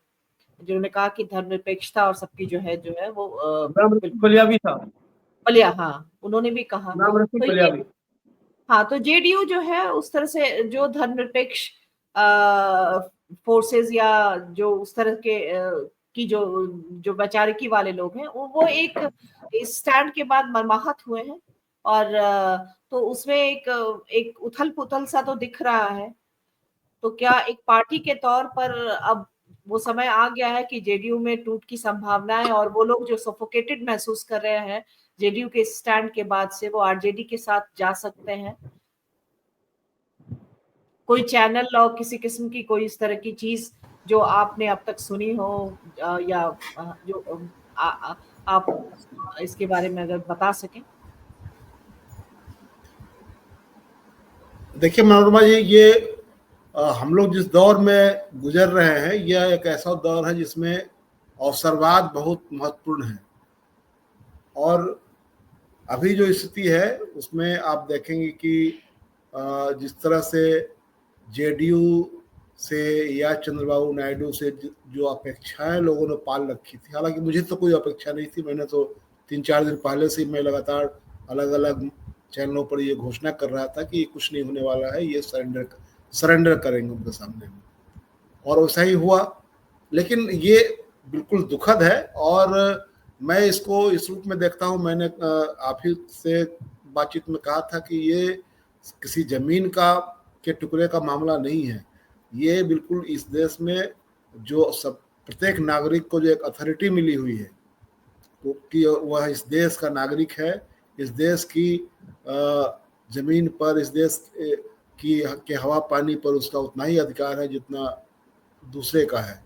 जिन्होंने कहा कि धर्मनिरपेक्षता और सबकी जो है वो बलिया भी था, बलिया, हाँ उन्होंने भी कहा। तो बलिया भी। हाँ, तो जेडीयू जो है उस तरह से जो धर्मनिरपेक्ष फोर्सेस या जो उस तरह के की जो वैचारिकी वाले लोग हैं, वो एक स्टैंड के बाद मर्माहत हुए हैं, और तो उसमें एक उथल पुथल सा तो दिख रहा है। तो क्या एक पार्टी के तौर पर अब वो समय आ गया है कि जेडीयू में टूट की संभावना है, और वो लोग जो सफोकेटेड महसूस कर रहे हैं जेडीयू के स्टैंड के बाद से, वो आरजेडी के साथ जा सकते हैं? कोई चैनल और किसी किस्म की कोई इस तरह की चीज जो आपने अब तक सुनी हो, या जो आप इसके बारे में अगर बता सकें? देखिए मनोरमा जी, ये हम लोग जिस दौर में गुजर रहे हैं, यह एक ऐसा दौर है जिसमें अवसरवाद बहुत महत्वपूर्ण है। और अभी जो स्थिति है उसमें आप देखेंगे कि जिस तरह से जेडीयू से या चंद्रबाबू नायडू से जो अपेक्षाएं लोगों ने पाल रखी थी, हालांकि मुझे तो कोई अपेक्षा नहीं थी, मैंने तो 3-4 दिन पहले से मैं लगातार अलग अलग चैनलों पर ये घोषणा कर रहा था कि कुछ नहीं होने वाला है, ये सरेंडर करेंगे उनके सामने, और वैसा ही हुआ। लेकिन ये बिल्कुल दुखद है। और मैं इसको इस रूप में देखता हूँ, मैंने आप ही से बातचीत में कहा था कि ये किसी जमीन के टुकड़े का मामला नहीं है। ये बिल्कुल इस देश में जो सब प्रत्येक नागरिक को जो एक अथॉरिटी मिली हुई है कि वह इस देश का नागरिक है, इस देश की जमीन पर, इस देश के हवा पानी पर उसका उतना ही अधिकार है जितना दूसरे का है।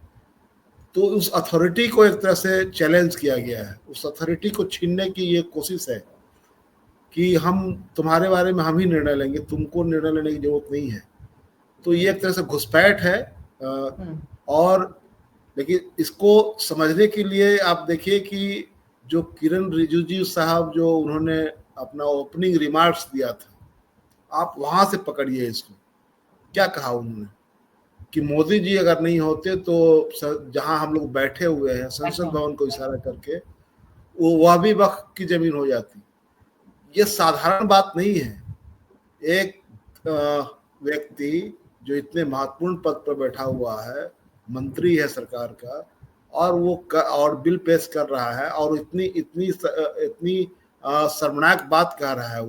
तो उस अथॉरिटी को एक तरह से चैलेंज किया गया है। उस अथॉरिटी को छीनने की ये कोशिश है कि हम तुम्हारे बारे में हम ही निर्णय लेंगे, तुमको निर्णय लेने की जरूरत नहीं है। तो ये एक तरह से घुसपैठ है। और लेकिन इसको समझने के लिए आप देखिए कि जो किरण रिजिजू साहब जो उन्होंने अपना ओपनिंग रिमार्क्स दिया था, आप वहां से पकड़िए इसको। क्या कहा उन्होंने कि मोदी जी अगर नहीं होते तो जहां हम लोग बैठे हुए हैं संसद भवन को इशारा करके, वह भी वक्फ की जमीन हो जाती। ये साधारण बात नहीं है। एक व्यक्ति जो इतने महत्वपूर्ण पद पर बैठा हुआ है, मंत्री है सरकार का, और वो और बिल पेश कर रहा है और इतनी शर्मनाक बात कह रहा है।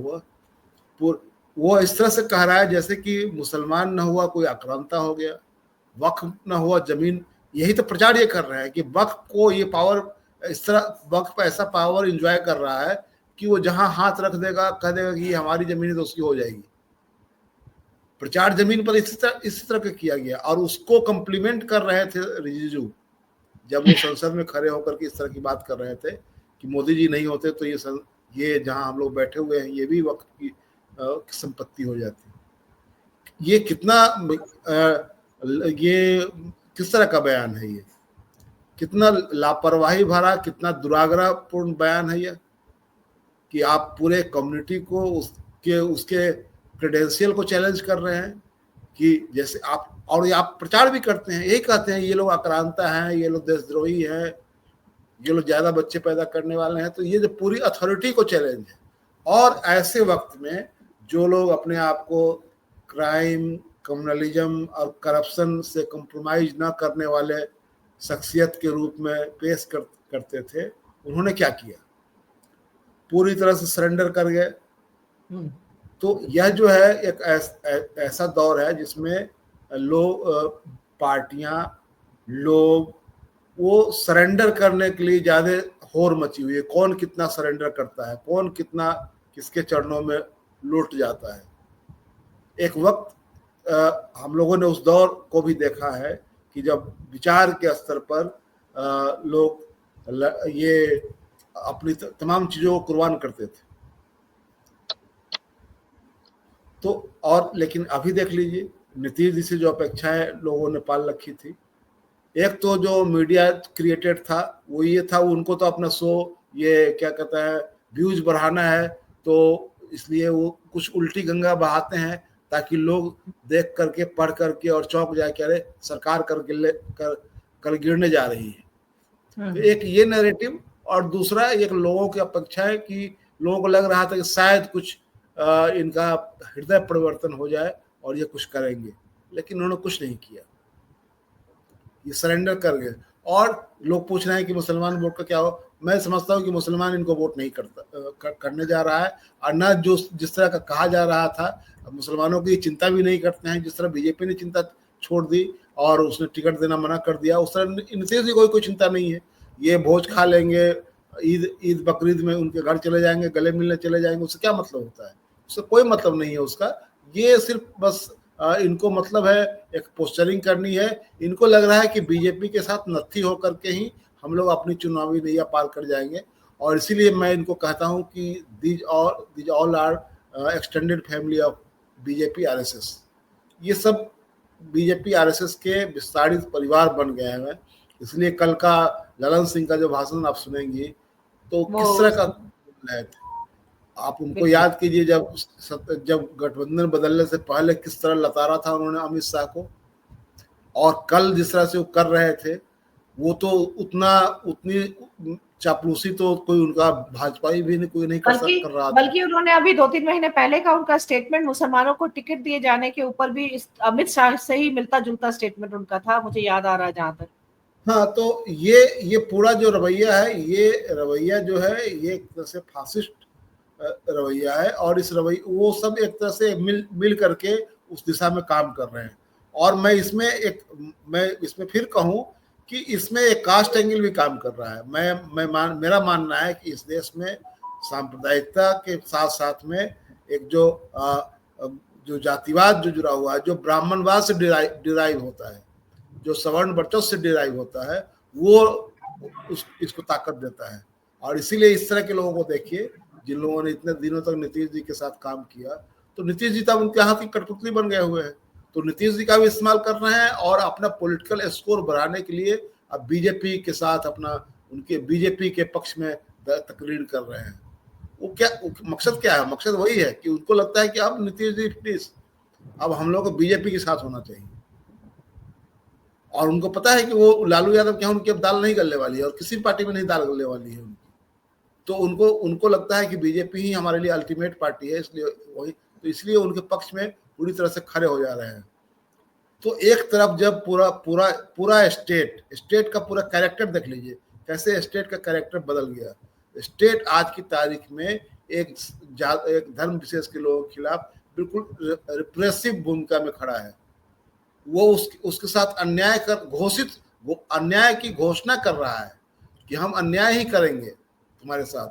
वो इस तरह से कह रहा है जैसे कि मुसलमान न हुआ कोई आक्रांता हो गया, वक्फ न हुआ जमीन। यही तो प्रचार ये कर रहे हैं कि वक्फ को ये पावर, इस तरह वक्फ पर ऐसा पावर एंजॉय कर रहा है कि वो जहां हाथ रख देगा कह देगा कि ये हमारी जमीन है तो उसकी हो जाएगी। प्रचार जमीन पर इसी तरह का किया गया। और उसको कम्प्लीमेंट कर रहे थे रिजिजू जब वो संसद में खड़े होकर के इस तरह की बात कर रहे थे कि मोदी जी नहीं होते तो ये जहां हम लोग बैठे हुए हैं ये भी वक्त की संपत्ति हो जाती। ये कितना ये किस तरह का बयान है? ये कितना लापरवाही भरा, कितना दुराग्रहपूर्ण बयान है ये कि आप पूरे कम्युनिटी को उसके क्रेडेंशियल को चैलेंज कर रहे हैं कि जैसे आप, और आप प्रचार भी करते हैं, यही कहते हैं ये लोग आक्रांता हैं, ये लोग देशद्रोही हैं, ये लोग ज्यादा बच्चे पैदा करने वाले हैं। तो ये जो पूरी अथॉरिटी को चैलेंज है। और ऐसे वक्त में जो लोग अपने आप को क्राइम, कम्युनलिज्म और करप्शन से कंप्रोमाइज ना करने वाले शख्सियत के रूप में पेश करते थे, उन्होंने क्या किया? पूरी तरह से सरेंडर कर गए। तो यह जो है एक ऐसा दौर है जिसमें लोग, पार्टियां, लोग वो सरेंडर करने के लिए ज्यादा होड़ मची हुई है। कौन कितना सरेंडर करता है, कौन कितना किसके चरणों में लौट जाता है। एक वक्त हम लोगों ने उस दौर को भी देखा है कि जब विचार के स्तर पर लोग ये अपनी तमाम चीजों को कुर्बान करते थे। तो और लेकिन अभी देख लीजिए, नीतीश जी से जो अपेक्षाएं लोगों ने पाल रखी थी, एक तो जो मीडिया क्रिएटेड था वो ये था, उनको तो अपना शो ये क्या कहता है व्यूज बढ़ाना है, तो इसलिए वो कुछ उल्टी गंगा बहाते हैं ताकि लोग देख करके, पढ़ करके और चौंक जाए कि अरे सरकार कर गिरने जा रही है। तो एक ये नैरेटिव, और दूसरा एक लोगों की अपेक्षा है कि लोगों को लग रहा था कि शायद कुछ इनका हृदय परिवर्तन हो जाए और ये कुछ करेंगे, लेकिन उन्होंने कुछ नहीं किया, ये सरेंडर कर गए। और लोग पूछ रहे हैं कि मुसलमान वोट का क्या हो। मैं समझता हूँ कि मुसलमान इनको वोट नहीं करने जा रहा है, और न जिस तरह का कहा जा रहा था, मुसलमानों की चिंता भी नहीं करते हैं। जिस तरह बीजेपी ने चिंता छोड़ दी और उसने टिकट देना मना कर दिया, उस तरह नीतीश जी कोई चिंता नहीं है। ये भोज खा लेंगे, ईद बकरीद में उनके घर चले जाएंगे, गले मिलने चले जाएंगे, उससे क्या मतलब होता है? उससे कोई मतलब नहीं है उसका। ये सिर्फ बस इनको मतलब है एक पोस्टरिंग करनी है। इनको लग रहा है कि बीजेपी के साथ नत्थी होकर के ही हम लोग अपनी चुनावी नैया पार कर जाएंगे। और इसीलिए मैं इनको कहता हूं कि these all are extended family of BJP RSS. ये सब बीजेपी आरएसएस के विस्तारित परिवार बन गए हैं। इसलिए कल का ललन सिंह का जो भाषण आप सुनेंगे तो किस तरह का है, आप उनको याद कीजिए जब गठबंधन बदलने से पहले किस तरह लताड़ा था उन्होंने अमित शाह को, और कल जिस तरह से वो कर रहे थे, वो तो उतनी चापलूसी तो कोई उनका भाजपा भी नहीं कर रहा था। बल्कि उन्होंने अभी 2-3 महीने पहले का उनका स्टेटमेंट, मुसलमानों को टिकट दिए जाने के ऊपर भी अमित शाह से ही मिलता जुलता स्टेटमेंट उनका था, मुझे याद आ रहा है जहां तक। हाँ, तो ये पूरा जो रवैया है, ये रवैया जो है ये एक तरह से फासिस्ट रवैया है, और इस रवैया वो सब एक तरह से मिल करके उस दिशा में काम कर रहे हैं। और मैं इसमें फिर कहूं कि इसमें एक कास्ट एंगल भी काम कर रहा है। मेरा मानना है कि इस देश में सांप्रदायिकता के साथ साथ में एक जो जातिवाद जो जुड़ा हुआ है, जो ब्राह्मणवाद से डिराइव होता है, जो सवर्ण वर्चस्व से डिराइव होता है, वो इसको ताकत देता है। और इसीलिए इस तरह के लोगों को देखिए, जिन लोगों ने इतने दिनों तक नीतीश जी के साथ काम किया, तो नीतीश जी तब उनके हाथ की कठपुतली बन गए हुए हैं, तो नीतीश जी का भी इस्तेमाल कर रहे हैं और अपना पॉलिटिकल स्कोर बढ़ाने के लिए अब बीजेपी के साथ उनके बीजेपी के पक्ष में तकरीर कर रहे हैं। वो मकसद क्या है? मकसद वही है कि उनको लगता है कि अब नीतीश जी प्लीज, अब हम लोग को बीजेपी के साथ होना चाहिए। और उनको पता है कि वो लालू यादव क्या उनकी अब दाल नहीं गलने वाली है, और किसी पार्टी में नहीं दाल गलने वाली है उनकी। तो उनको लगता है कि बीजेपी ही हमारे लिए अल्टीमेट पार्टी है, इसलिए उनके पक्ष में पूरी तरह से खड़े हो जा रहे हैं। तो एक तरफ जब पूरा स्टेट का पूरा कैरेक्टर देख लीजिए, कैसे स्टेट का कैरेक्टर बदल गया। स्टेट आज की तारीख में एक धर्म विशेष के लोगों के खिलाफ बिल्कुल रिप्रेसिव भूमिका में खड़ा है। वो उसके साथ अन्याय की घोषणा कर रहा है कि हम अन्याय ही करेंगे तुम्हारे साथ,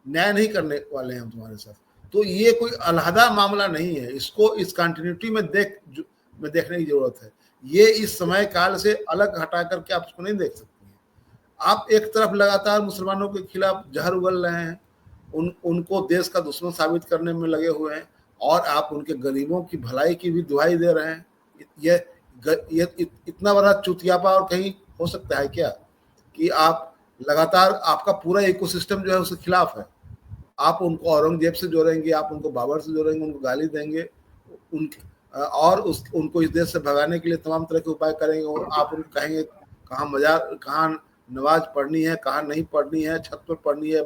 न्याय नहीं करने वाले हैं हम तुम्हारे साथ। तो ये कोई अलहदा मामला नहीं है, इसको इस कंटिन्यूटी में देखने की जरूरत है। ये इस समय काल से अलग हटा करके आप उसको नहीं देख सकते हैं। आप एक तरफ लगातार मुसलमानों के खिलाफ जहर उगल रहे हैं, उनको देश का दुश्मन साबित करने में लगे हुए हैं, और आप उनके गरीबों की भलाई की भी दुहाई दे रहे हैं। ये इतना बड़ा चुतियापा और कहीं हो सकता है क्या, कि आप लगातार आपका पूरा इकोसिस्टम जो है उसके खिलाफ है। आप उनको औरंगजेब से जोड़ेंगे, आप उनको बाबर से जोड़ेंगे, उनको गाली देंगे, उनको इस देश से भगाने के लिए तमाम तरह के उपाय करेंगे, और आप उनको कहेंगे कहाँ नमाज पढ़नी है, कहाँ नहीं पढ़नी है, छत पर पढ़नी है,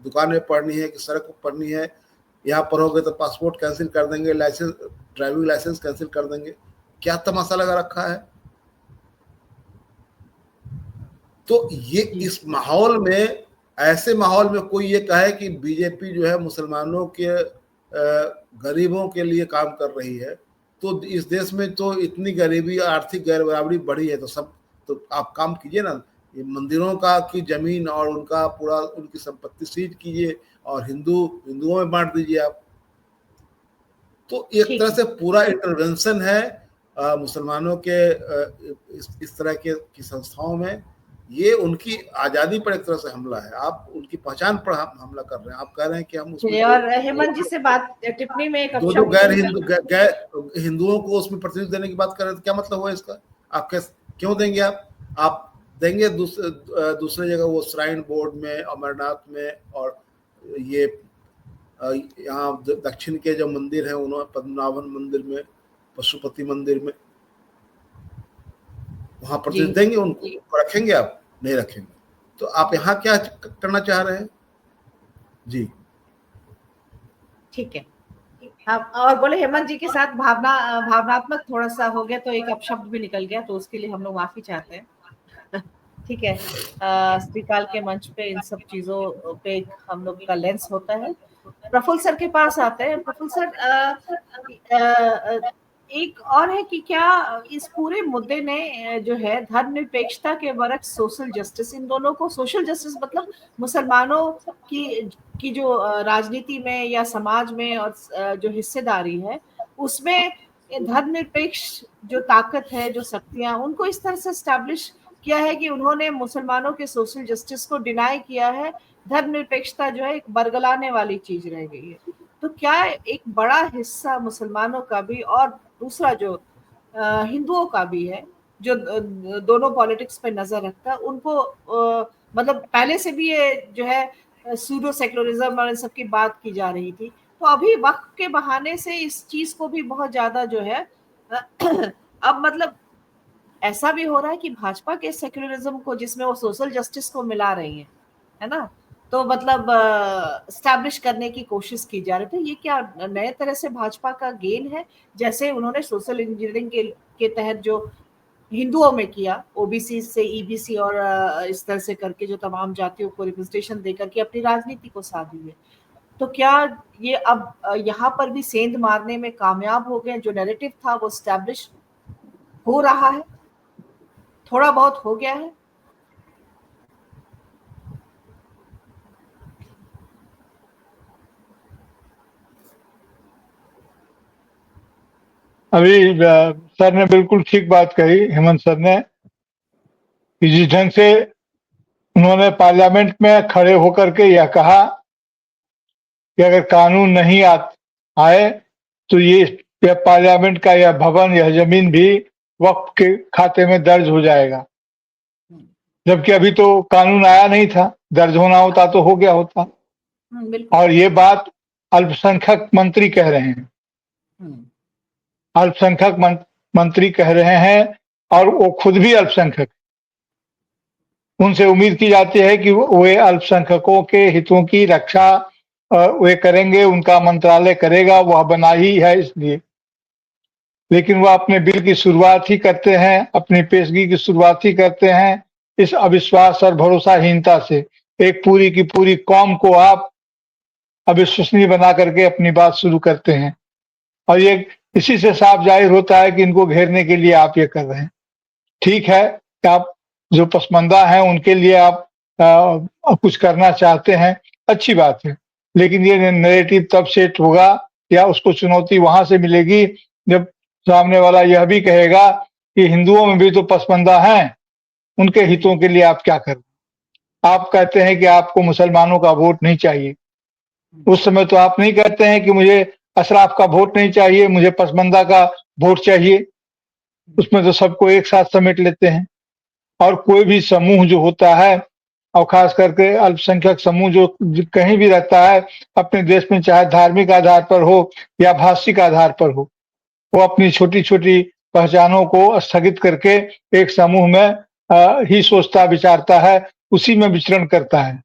दुकान में पढ़नी है कि सड़क पर पढ़नी है, यहाँ पढ़ोगे तो पासपोर्ट कैंसिल कर देंगे, ड्राइविंग लाइसेंस कैंसिल कर देंगे। क्या तमाशा लगा रखा है? तो ये इस माहौल में, ऐसे माहौल में कोई ये कहे कि बीजेपी जो है मुसलमानों के गरीबों के लिए काम कर रही है, तो इस देश में तो इतनी गरीबी, आर्थिक गैर बराबरी बढ़ी है, तो आप काम कीजिए ना, ये मंदिरों की जमीन और उनकी संपत्ति सीज कीजिए और हिंदुओं में बांट दीजिए आप। तो एक तरह से पूरा इंटरवेंशन है मुसलमानों के इस तरह की संस्थाओं में। ये उनकी आजादी पर एक तरह से हमला है, आप उनकी पहचान पर हमला कर रहे हैं। आप कह रहे हैं कि हम उसमें, और हेमंत जी से बात टिप्पणी में एक जो गैर हिंदुओं को उसमें प्रतिनिधित्व देने की बात कर रहे हैं, तो क्या मतलब हुआ इसका? आप क्यों देंगे? आप देंगे दूसरे जगह, वो श्राइन बोर्ड में, अमरनाथ में, और ये यहाँ दक्षिण के जो मंदिर है उन्होंने पद्मनाभन मंदिर में, पशुपति मंदिर में, वहां प्रतिनिधित्व देंगे, उनको रखेंगे? आप नहीं रखेंगे। तो आप यहाँ क्या करना चाह रहे हैं? जी ठीक है। और बोले हेमंत जी के साथ भावनात्मक थोड़ा सा हो गया, तो एक अपशब्द भी निकल गया, तो उसके लिए हम लोग माफी चाहते हैं। ठीक है। स्त्रीकाल के मंच पे इन सब चीजों पे हम लोग का लेंस होता है। प्रफुल्ल सर के पास आते हैं। प्रफुल्ल सर, एक और है कि क्या इस पूरे मुद्दे ने जो है धर्मनिरपेक्षता के बरक्स सोशल जस्टिस, इन दोनों को, सोशल जस्टिस मतलब मुसलमानों की जो राजनीति में या समाज में और जो हिस्सेदारी है उसमें धर्मनिरपेक्ष जो ताकत है, जो शक्तियां, उनको इस तरह से एस्टैब्लिश किया है कि उन्होंने मुसलमानों के सोशल जस्टिस को डिनाई किया है। धर्मनिरपेक्षता जो है एक बरगलाने वाली चीज रह गई है। तो क्या एक बड़ा हिस्सा मुसलमानों का भी और दूसरा जो हिंदुओं का भी है, जो दोनों पॉलिटिक्स पे नजर रखता है, उनको मतलब पहले से भी ये जो है सूडो सेक्युलरिज्म और इन सब की बात की जा रही थी, तो अभी वक्त के बहाने से इस चीज को भी बहुत ज्यादा जो है अब मतलब ऐसा भी हो रहा है कि भाजपा के सेक्युलरिज्म को, जिसमें वो सोशल जस्टिस को मिला रही है ना, तो मतलब स्टैब्लिश करने की कोशिश की जा रही थी। ये क्या नए तरह से भाजपा का गेन है? जैसे उन्होंने सोशल इंजीनियरिंग के तहत जो हिंदुओं में किया, ओबीसी से ईबीसी और इस तरह से करके जो तमाम जातियों को रिप्रेजेंटेशन देकर के अपनी राजनीति को साधी है। तो क्या ये अब यहाँ पर भी सेंध मारने में कामयाब हो गए? जो नैरेटिव था वो स्टैब्लिश हो रहा है, थोड़ा बहुत हो गया है? अभी सर ने बिल्कुल ठीक बात कही, हेमंत सर ने, कि जिस ढंग से उन्होंने पार्लियामेंट में खड़े होकर के यह कहा कि अगर कानून नहीं आए तो यह पार्लियामेंट का यह भवन, यह जमीन भी वक्फ के खाते में दर्ज हो जाएगा। जबकि अभी तो कानून आया नहीं था, दर्ज होना होता तो हो गया होता। और ये बात अल्पसंख्यक मंत्री कह रहे हैं, अल्पसंख्यक मंत्री कह रहे हैं, और वो खुद भी अल्पसंख्यक। उनसे उम्मीद की जाती है कि वे अल्पसंख्यकों के हितों की रक्षा वे करेंगे, उनका मंत्रालय करेगा, वह बना ही है इसलिए। लेकिन वह अपने बिल की शुरुआत ही करते हैं, अपनी पेशगी की शुरुआत ही करते हैं इस अविश्वास और भरोसाहीनता से। एक पूरी की पूरी कौम को आप अविश्वसनीय बना करके अपनी बात शुरू करते हैं, और ये इसी से साफ जाहिर होता है कि इनको घेरने के लिए आप ये कर रहे हैं। ठीक है कि आप जो पसमानदा हैं उनके लिए आप कुछ करना चाहते हैं, अच्छी बात है, लेकिन ये नैरेटिव तब सेट होगा या उसको चुनौती वहां से मिलेगी जब सामने वाला यह भी कहेगा कि हिंदुओं में भी तो पसमानदा हैं, उनके हितों के लिए आप क्या कर रहे हैं। आप कहते हैं कि आपको मुसलमानों का वोट नहीं चाहिए, उस समय तो आप नहीं कहते हैं कि मुझे अशराफ का वोट नहीं चाहिए, मुझे पसमानदा का वोट चाहिए। उसमें तो सबको एक साथ समेट लेते हैं। और कोई भी समूह जो होता है, और खास करके अल्पसंख्यक समूह जो कहीं भी रहता है अपने देश में, चाहे धार्मिक आधार पर हो या भाषिक आधार पर हो, वो अपनी छोटी छोटी पहचानों को स्थगित करके एक समूह में ही सोचता विचारता है, उसी में विचरण करता है।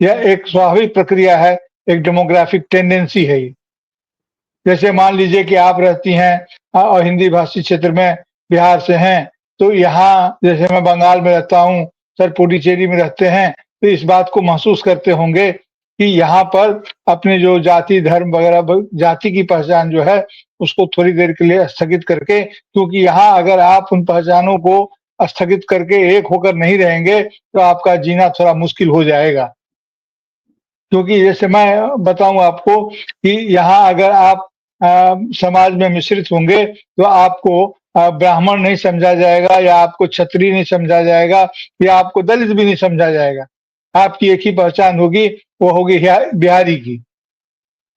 यह एक स्वाभाविक प्रक्रिया है, एक डेमोग्राफिक टेंडेंसी है ये। जैसे मान लीजिए कि आप रहती हैं और हिंदी भाषी क्षेत्र में बिहार से हैं, तो यहाँ जैसे मैं बंगाल में रहता हूँ, सर पुडुचेरी में रहते हैं, तो इस बात को महसूस करते होंगे कि यहाँ पर अपने जो जाति धर्म वगैरह जाति की पहचान जो है उसको थोड़ी देर के लिए स्थगित करके, क्योंकि यहाँ अगर आप उन पहचानों को स्थगित करके एक होकर नहीं रहेंगे तो आपका जीना थोड़ा मुश्किल हो जाएगा। क्योंकि जैसे मैं बताऊं आपको कि यहाँ अगर आप समाज में मिश्रित होंगे तो आपको ब्राह्मण नहीं समझा जाएगा, या आपको क्षत्रिय नहीं समझा जाएगा, या आपको दलित भी नहीं समझा जाएगा। आपकी एक ही पहचान होगी, वो होगी बिहारी की,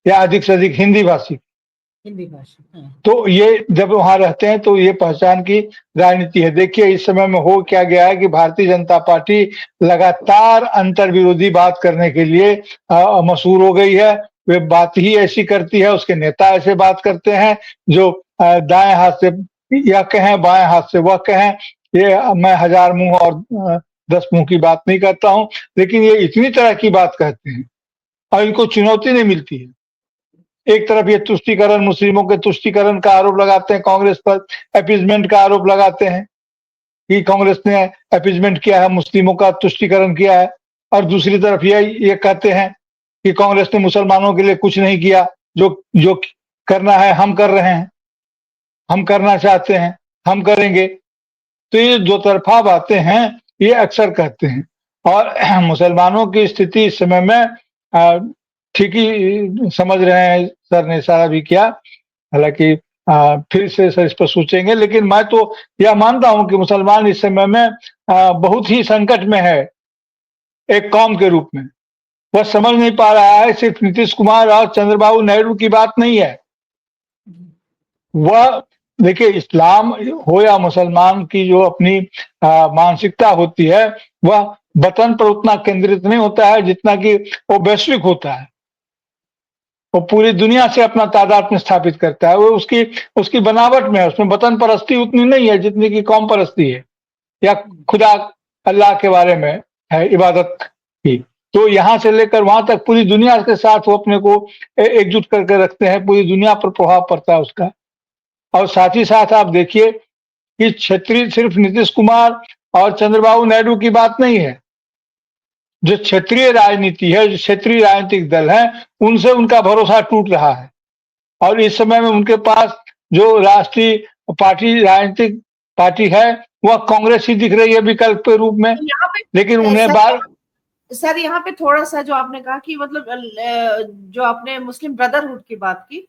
या अधिक से अधिक हिंदी भाषी। तो ये जब वहां रहते हैं तो ये पहचान की राजनीति है। देखिए इस समय में हो क्या गया है कि भारतीय जनता पार्टी लगातार अंतर विरोधी बात करने के लिए मशहूर हो गई है। वे बात ही ऐसी करती है, उसके नेता ऐसे बात करते हैं जो दाएं हाथ से यह कहें, बाएं हाथ से वह कहें। ये मैं 1000 मुंह और 10 मुंह की बात नहीं करता हूं, लेकिन ये इतनी तरह की बात कहते हैं और इनको चुनौती नहीं मिलती है। एक तरफ ये तुष्टीकरण, मुस्लिमों के तुष्टीकरण का आरोप लगाते हैं कांग्रेस पर, अपीजमेंट का आरोप लगाते हैं कि कांग्रेस ने अपीजमेंट किया है, मुस्लिमों का तुष्टीकरण किया है, और दूसरी तरफ ये कहते हैं कि कांग्रेस ने मुसलमानों के लिए कुछ नहीं किया, जो करना है हम कर रहे हैं, हम करना चाहते हैं, हम करेंगे। तो ये दो तरफा बातें हैं, ये अक्सर कहते हैं। और मुसलमानों की स्थिति इस समय में ठीक ही समझ रहे हैं, सर ने इशारा भी किया, हालांकि फिर से सर इस पर सोचेंगे, लेकिन मैं तो यह मानता हूं कि मुसलमान इस समय में बहुत ही संकट में है एक कौम के रूप में। वह समझ नहीं पा रहा है, सिर्फ नीतीश कुमार और चंद्रबाबू नायडू की बात नहीं है। वह देखिए, इस्लाम हो या मुसलमान की जो अपनी मानसिकता होती है, वह वतन पर उतना केंद्रित नहीं होता है जितना कि वो वैश्विक होता है। वो पूरी दुनिया से अपना तादात्म्य स्थापित करता है। वो उसकी बनावट में है, उसमें वतन परस्ती उतनी नहीं है जितनी की कौम परस्ती है, या खुदा अल्लाह के बारे में है इबादत की। तो यहाँ से लेकर वहां तक पूरी दुनिया के साथ वो अपने को एकजुट करके रखते हैं, पूरी दुनिया पर प्रभाव पड़ता है उसका। और साथ ही साथ आप देखिए कि क्षेत्रीय सिर्फ नीतीश कुमार और चंद्रबाबू नायडू की बात नहीं है। जो क्षेत्रीय राजनीति है, जो क्षेत्रीय राजनीतिक दल है, उनसे उनका भरोसा टूट रहा है और इस समय में उनके पास जो राष्ट्रीय पार्टी राजनीतिक पार्टी है वह कांग्रेस ही दिख रही है विकल्प के रूप में। यहाँ पे लेकिन उन्हें सर यहाँ पे थोड़ा सा जो आपने कहा कि मतलब जो आपने मुस्लिम ब्रदरहुड की बात की,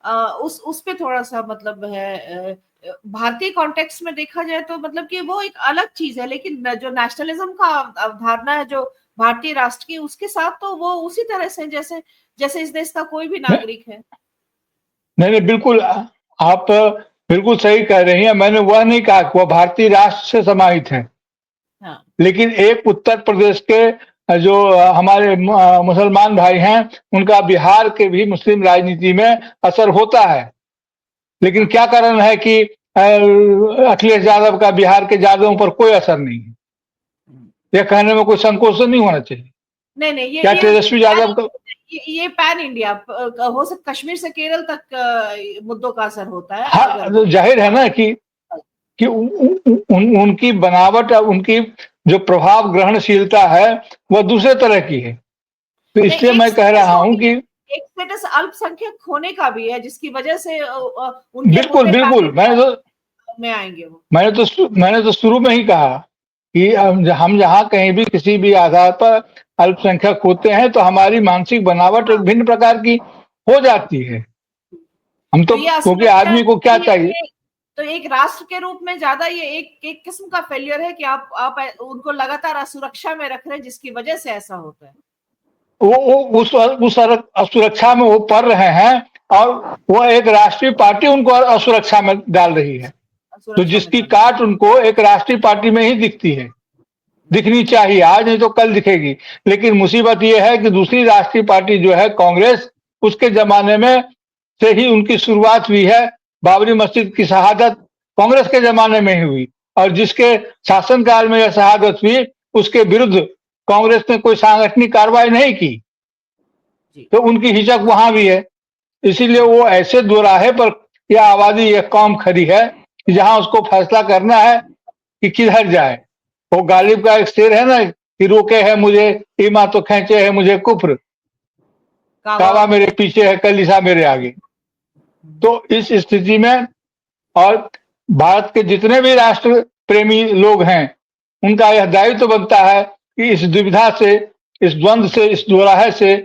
उस पे थोड़ा सा मतलब है, भारतीय कॉन्टेक्स्ट में देखा जाए तो मतलब कि वो एक अलग चीज है, लेकिन जो नेशनलिज्म का अवधारणा है जो भारतीय राष्ट्र की, उसके साथ तो वो उसी तरह से जैसे जैसे इस देश का कोई भी नागरिक है। नहीं, बिल्कुल आप बिल्कुल सही कह रही हैं। मैंने वह नहीं कहा कि वह भारतीय राष्ट्र से समाहित है। हाँ। लेकिन एक उत्तर प्रदेश के जो हमारे मुसलमान भाई हैं उनका बिहार के भी मुस्लिम राजनीति में असर होता है। लेकिन क्या कारण है कि अखिलेश यादव का बिहार के यादवों पर कोई असर नहीं है? यह कहने में कोई संकोच नहीं होना चाहिए। नहीं, ये क्या तेजस्वी यादव का ये पैन इंडिया हो सकता, कश्मीर से केरल तक मुद्दों का असर होता है। हाँ, तो जाहिर है ना कि उनकी बनावट, उनकी जो प्रभाव ग्रहणशीलता है वह दूसरे तरह की है। तो इसलिए मैं कह रहा हूं कि एक स्टेटस अल्पसंख्यक होने का भी है, जिसकी वजह से उनके बिल्कुल में आएंगे वो। मैंने तो शुरू में ही कहा कि हम जहाँ कहीं भी किसी भी आधार पर अल्पसंख्यक होते हैं तो हमारी मानसिक बनावट भिन्न प्रकार की हो जाती है। हम तो क्योंकि आदमी को क्या चाहिए, तो एक राष्ट्र के रूप में ज्यादा ये एक किस्म का फेलियर है कि आप उनको लगातार असुरक्षा में रख रहे हैं, जिसकी वजह से ऐसा होता है। वो उस असुरक्षा में वो पड़ रहे हैं और वो एक राष्ट्रीय पार्टी उनको असुरक्षा में डाल रही है। तो जिसकी काट उनको एक राष्ट्रीय पार्टी में ही दिखनी चाहिए, आज नहीं तो कल दिखेगी। लेकिन मुसीबत ये है कि दूसरी राष्ट्रीय पार्टी जो है कांग्रेस, उसके जमाने में से ही उनकी शुरुआत हुई है। बाबरी मस्जिद की शहादत कांग्रेस के जमाने में ही हुई और जिसके शासनकाल में यह शहादत हुई उसके विरुद्ध कांग्रेस ने कोई सांगठनिक कार्रवाई नहीं की, तो उनकी हिचक वहां भी है। इसीलिए वो ऐसे दोराहे पर यह आबादी, यह कौम खड़ी है कि जहां उसको फैसला करना है कि किधर जाए। वो गालिब का एक शेर है ना कि रोके है मुझे ईमा तो खींचे है मुझे कुफ्र, कावा मेरे पीछे है कलीसा मेरे आगे। तो इस स्थिति में और भारत के जितने भी राष्ट्र प्रेमी लोग हैं उनका यह दायित्व तो बनता है कि इस दुविधा से, इस द्वंद्व से, इस दोराहे से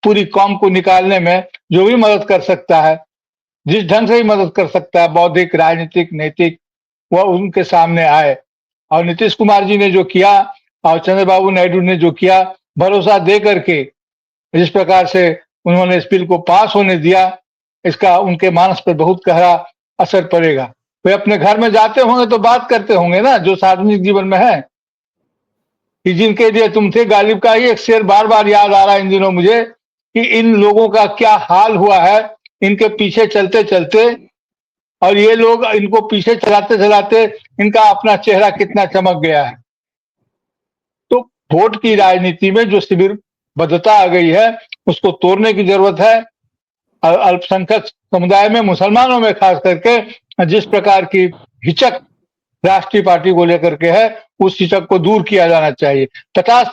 पूरी कौम को निकालने में जो भी मदद कर सकता है, जिस ढंग से भी मदद कर सकता है, बौद्धिक, राजनीतिक, नैतिक, वह उनके सामने आए। और नीतीश कुमार जी ने जो किया और चंद्रबाबू नायडू ने जो किया, भरोसा दे करके जिस प्रकार से उन्होंने इस बिल को पास होने दिया, इसका उनके मानस पर बहुत गहरा असर पड़ेगा। वे अपने घर में जाते होंगे तो बात करते होंगे ना, जो सार्वजनिक जीवन में है, कि जिनके लिए तुम थे। गालिब का ही एक शेर बार बार याद आ रहा है इन दिनों मुझे कि इन लोगों का क्या हाल हुआ है इनके पीछे चलते चलते, और ये लोग इनको पीछे चलाते चलाते इनका अपना चेहरा कितना चमक गया है। तो वोट की राजनीति में जो शिविरबद्धता आ गई है उसको तोड़ने की जरूरत है। अल्पसंख्यक समुदाय में, मुसलमानों में खास करके जिस प्रकार की हिचक राष्ट्रीय पार्टी को लेकर के है, उस हिचक को दूर किया जाना चाहिए। 50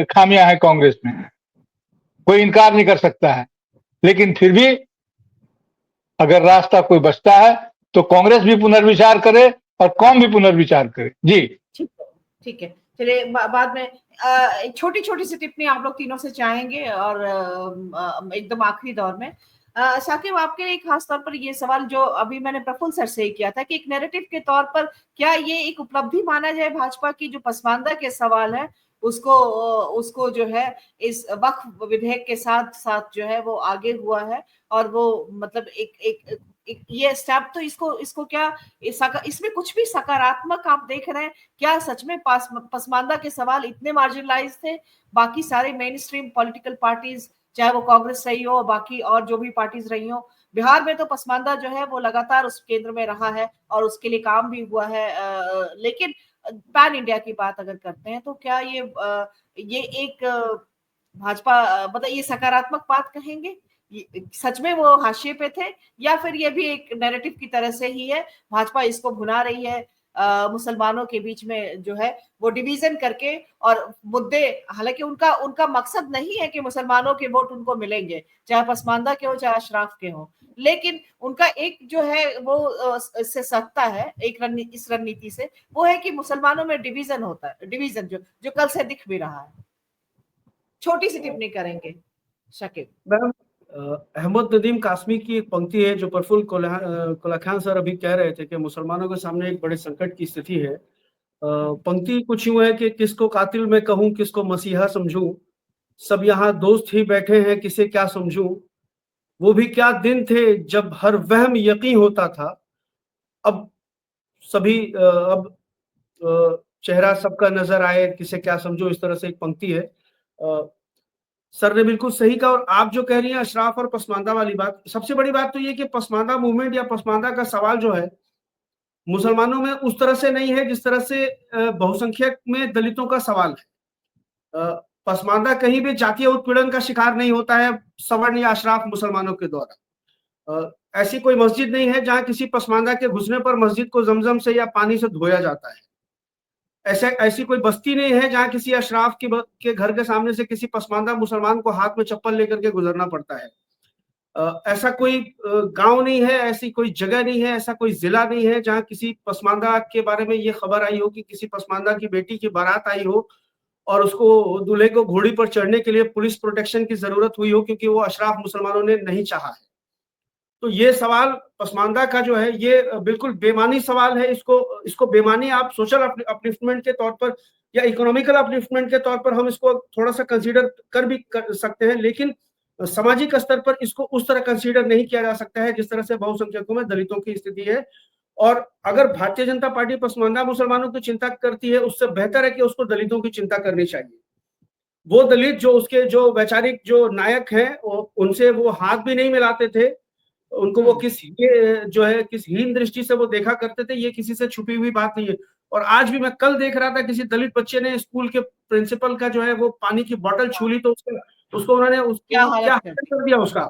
खामियां हैं कांग्रेस में, कोई इनकार नहीं कर सकता है, लेकिन फिर भी अगर रास्ता कोई बचता है तो कांग्रेस भी पुनर्विचार करे और कौम भी पुनर्विचार करे। जी ठीक है, चलिए बाद में छोटी छोटी सी टिप्पणी आप लोग तीनों से चाहेंगे और एकदम आखिरी दौर में साकिब आपके लिए खास तौर पर ये सवाल जो अभी मैंने प्रफुल्ल सर से ही किया था कि एक नैरेटिव के तौर पर क्या ये एक उपलब्धि माना जाए भाजपा की, जो पसमानदा के सवाल है उसको जो है इस वक्फ विधेयक के साथ साथ जो है वो आगे हुआ है और वो मतलब एक ये स्टेप, तो इसको क्या इसमें कुछ भी सकारात्मक आप देख रहे हैं क्या? सच में पसमानदा के सवाल इतने मार्जिनलाइज थे? बाकी सारे मेन स्ट्रीम पॉलिटिकल पार्टीज, चाहे वो कांग्रेस रही हो, बाकी और जो भी पार्टीज रही हो, बिहार में तो पसमानदा जो है वो लगातार उस केंद्र में रहा है और उसके लिए काम भी हुआ है। लेकिन पैन इंडिया की बात अगर करते हैं तो क्या ये एक भाजपा मतलब ये सकारात्मक बात कहेंगे सच में वो हाशिए पे थे या फिर ये भी एक नैरेटिव की तरह से ही है, भाजपा इसको भुना रही है मुसलमानों के बीच में जो है वो डिवीजन करके, और मुद्दे, हालांकि उनका मकसद नहीं है कि मुसलमानों के वोट उनको मिलेंगे, चाहे पसमानदा के हो चाहे अशराफ के हो, लेकिन उनका एक जो है वो इससे सकता है इस रणनीति से, वो है कि मुसलमानों में डिवीजन होता है, डिवीजन जो कल से दिख भी रहा है। छोटी सी टिप्पणी करेंगे शकीब। मैम, अहमद नदीम कासमी की एक पंक्ति है जो प्रफुल्ल कोलाखान सर अभी कह रहे थे कि मुसलमानों के सामने एक बड़े संकट की स्थिति है। पंक्ति कुछ यूं है कि किसको कातिल मैं कहूं, किसको मसीहा समझूं, सब यहाँ दोस्त ही बैठे हैं, किसे क्या समझूं, वो भी क्या दिन थे जब हर वहम यकीन होता था, अब सभी अब चेहरा सबका नजर आए, किसे क्या समझो, इस तरह से एक पंक्ति है। सर ने बिल्कुल सही कहा। और आप जो कह रही हैं अशराफ और पसमानदा वाली बात, सबसे बड़ी बात तो ये कि पसमानदा मूवमेंट या पसमानदा का सवाल जो है मुसलमानों में उस तरह से नहीं है जिस तरह से बहुसंख्यक में दलितों का सवाल है। पसमानदा कहीं भी जातीय उत्पीड़न का शिकार नहीं होता है सवर्ण या अशराफ मुसलमानों के द्वारा। ऐसी कोई मस्जिद नहीं है जहां किसी पसमानदा के घुसने पर मस्जिद को जमजम से या पानी से धोया जाता है। ऐसी कोई बस्ती नहीं है जहां किसी अशराफ के घर के सामने से किसी पसमानदा मुसलमान को हाथ में चप्पल लेकर के गुजरना पड़ता है। ऐसा कोई गांव नहीं है, ऐसी कोई जगह नहीं है, ऐसा कोई जिला नहीं है जहां किसी पसमानदा के बारे में ये खबर आई हो कि किसी पसमानदा की बेटी की बारात आई हो और उसको दूल्हे को घोड़ी पर चढ़ने के लिए पुलिस प्रोटेक्शन की जरूरत हुई हो क्योंकि वो अशराफ मुसलमानों ने नहीं चाहा है। तो ये सवाल पसमानदा का जो है ये बिल्कुल बेमानी सवाल है। इसको बेमानी आप सोशल अपलिफ्टमेंट के तौर पर या इकोनॉमिकल अपलिफ्टमेंट के तौर पर हम इसको थोड़ा सा कंसीडर कर सकते हैं, लेकिन सामाजिक स्तर पर इसको उस तरह कंसीडर नहीं किया जा सकता है जिस तरह से बहुसंख्यकों में दलितों की स्थिति है। और अगर भारतीय जनता पार्टी पसमानदा मुसलमानों की चिंता करती है, उससे बेहतर है कि उसको दलितों की चिंता करनी चाहिए। वो दलित जो उसके जो वैचारिक जो नायक हैं उनसे वो हाथ भी नहीं मिलाते थे, उनको वो किस हीन दृष्टि से वो देखा करते थे, ये किसी से छुपी हुई बात नहीं है। और आज भी मैं कल देख रहा था किसी दलित बच्चे ने स्कूल के प्रिंसिपल का जो है वो पानी की बोतल छू ली तो उसको उन्होंने क्या कर दिया उसका।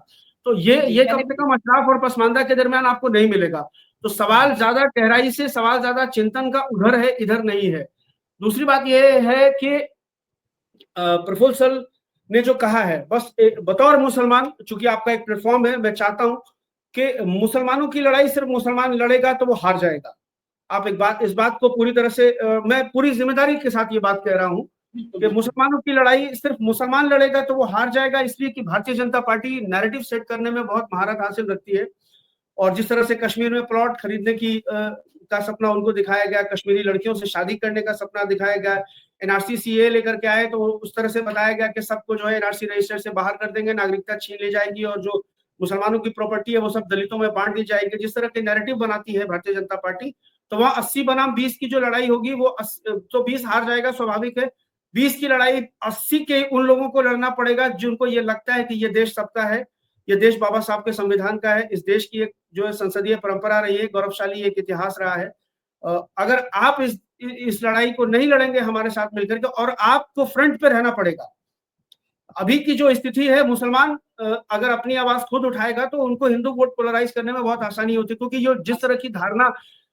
तो ये कम से कम अशराफ और पसमानदा के दरमियान आपको नहीं मिलेगा। तो सवाल ज्यादा गहराई से, सवाल ज्यादा चिंतन का उधर है, इधर नहीं है। दूसरी बात यह है कि प्रफुल्ल सर ने जो कहा है, बस बतौर मुसलमान, चूंकि आपका एक प्लेटफॉर्म है, मैं चाहता हूं कि मुसलमानों की लड़ाई सिर्फ मुसलमान लड़ेगा तो वो हार जाएगा। आप इस बात को पूरी तरह से, मैं पूरी जिम्मेदारी के साथ ये बात कह रहा हूं कि मुसलमानों की लड़ाई सिर्फ मुसलमान लड़ेगा तो वो हार जाएगा, इसलिए कि Bharatiya Janata party narrative set करने में बहुत महारत हासिल रखती है। और जिस तरह से कश्मीर में प्लॉट खरीदने का सपना उनको दिखाया गया, कश्मीरी लड़कियों से शादी करने का सपना दिखाया गया, एनआरसी सीए लेकर के आए तो उस तरह से बताया गया कि सबको जो है एनआरसी रजिस्टर से बाहर कर देंगे, नागरिकता छीन ली जाएगी और जो मुसलमानों की प्रॉपर्टी है वो सब दलितों में बांट दी जाएगी। जिस तरह के नैरेटिव बनाती है भारतीय जनता पार्टी, तो वहां 80 बनाम 20 की जो लड़ाई होगी वो तो 20 हार जाएगा, स्वाभाविक है। 20 की लड़ाई 80 के उन लोगों को लड़ना पड़ेगा जिनको ये लगता है कि ये देश सबका है, ये देश बाबा साहब के संविधान का है, इस देश की एक जो है संसदीय परंपरा रही है, गौरवशाली एक इतिहास रहा है। अगर आप इस लड़ाई को नहीं लड़ेंगे हमारे साथ मिलकर के, और आपको फ्रंट पे रहना पड़ेगा। अभी की जो स्थिति है, मुसलमान अगर अपनी आवाज खुद उठाएगा तो उनको हिंदू वोट पोलराइज करने में बहुत आसानी होती है, क्योंकि ये जिस तरह की धारणा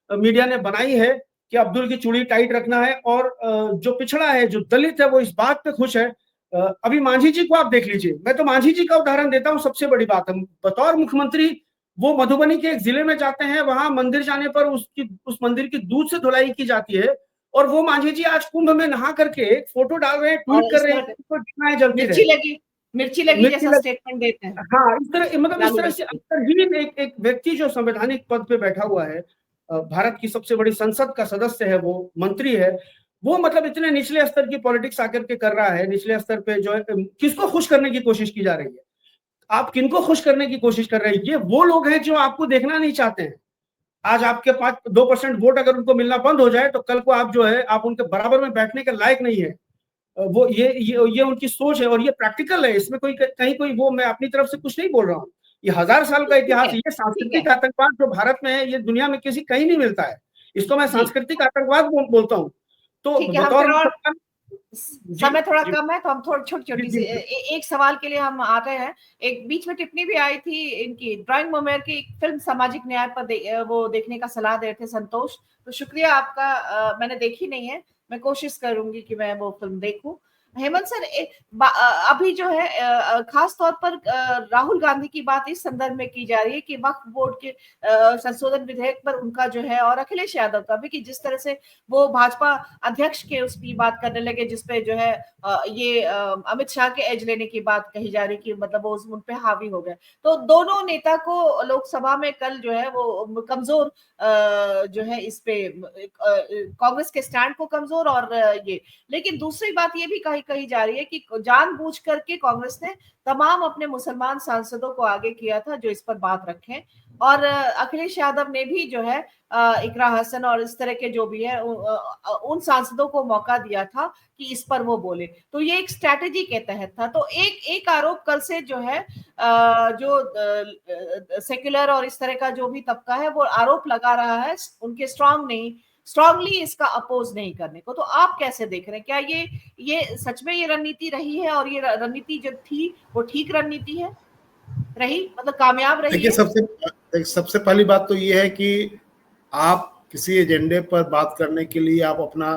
मीडिया ने बनाई है कि अब्दुल की चूड़ी टाइट रखना है, और जो पिछड़ा है, जो दलित है, वो इस बात पे खुश है। अभी मांझी जी को आप देख लीजिए, मैं तो मांझी जी का उदाहरण देता हूँ, सबसे बड़ी बात है, बतौर मुख्यमंत्री वो मधुबनी के एक जिले में जाते हैं, वहां मंदिर जाने पर उस मंदिर की दूध से धुलाई की जाती है, और वो मांझी जी आज कुंभ में नहा करके फोटो डाल रहे हैं, ट्वीट कर रहे हैं, मिर्ची लगी जैसा स्टेटमेंट देते हैं। हाँ, इस तरह, मतलब इस तरह से अंतर्हीन एक व्यक्ति जो संवैधानिक पद पे बैठा हुआ है, भारत की सबसे बड़ी संसद का सदस्य है, वो मंत्री है, वो मतलब इतने निचले स्तर की पॉलिटिक्स आकर के कर रहा है। निचले स्तर पे जो है किसको खुश करने की कोशिश की जा रही है, आप किनको खुश करने की कोशिश कर रहे हैं? ये वो लोग हैं जो आपको देखना नहीं चाहते हैं। आज आपके पास 2% वोट अगर उनको मिलना बंद हो जाए तो कल को आप जो है आप उनके बराबर में बैठने के लायक नहीं है। वो ये उनकी सोच है, और ये प्रैक्टिकल है, इसमें कोई वो मैं अपनी तरफ से कुछ नहीं बोल रहा हूँ। ये 1000 साल का इतिहास है। ये सांस्कृतिक आतंकवाद जो भारत में है, ये दुनिया में कहीं नहीं मिलता है। इसको मैं सांस्कृतिक आतंकवाद बोलता हूँ। तो समय थोड़ा कम है तो हम थोड़ी छोटी सी एक सवाल के लिए हम आ गए हैं। एक बीच में टिप्पणी भी आई थी इनकी, ड्राइंग मोमेर की फिल्म सामाजिक न्याय पर वो देखने का सलाह दे रहे थे संतोष, तो शुक्रिया आपका। मैंने देखी नहीं है, मैं कोशिश करूंगी कि मैं वो फिल्म देखूं। हेमंत सर, अभी जो है खास तौर पर राहुल गांधी की बात इस संदर्भ में की जा रही है कि वक्फ बोर्ड के संशोधन विधेयक पर उनका जो है, और अखिलेश यादव का भी, कि जिस तरह से वो भाजपा अध्यक्ष के उसकी बात करने लगे, जिसपे जो है ये अमित शाह के एज लेने की बात कही जा रही कि मतलब वो उन पे हावी हो गए। तो दोनों नेता को लोकसभा में कल जो है वो कमजोर जो है इस पे कांग्रेस के स्टैंड को कमजोर, और ये, लेकिन दूसरी बात ये भी कही जा रही है कि जानबूझ करके कांग्रेस ने तमाम अपने मुसलमान सांसदों को आगे किया था जो इस पर बात रखें, और अखिलेश यादव ने भी जो है इकरा हसन और इस तरह के जो भी है उन सांसदों को मौका दिया था कि इस पर वो बोले। तो ये एक स्ट्रैटेजी के तहत था। तो एक आरोप कल से जो है जो सेक्युलर और इस तरह का जो भी तबका है वो आरोप लगा रहा है उनके स्ट्रांगली इसका अपोज नहीं करने को। तो आप कैसे देख रहे हैं, क्या ये सच में ये रणनीति रही है, और ये रणनीति जो थी वो ठीक रणनीति है रही, मतलब कामयाब रही? देखिए, सबसे पहली बात तो ये है कि आप किसी एजेंडे पर बात करने के लिए आप अपना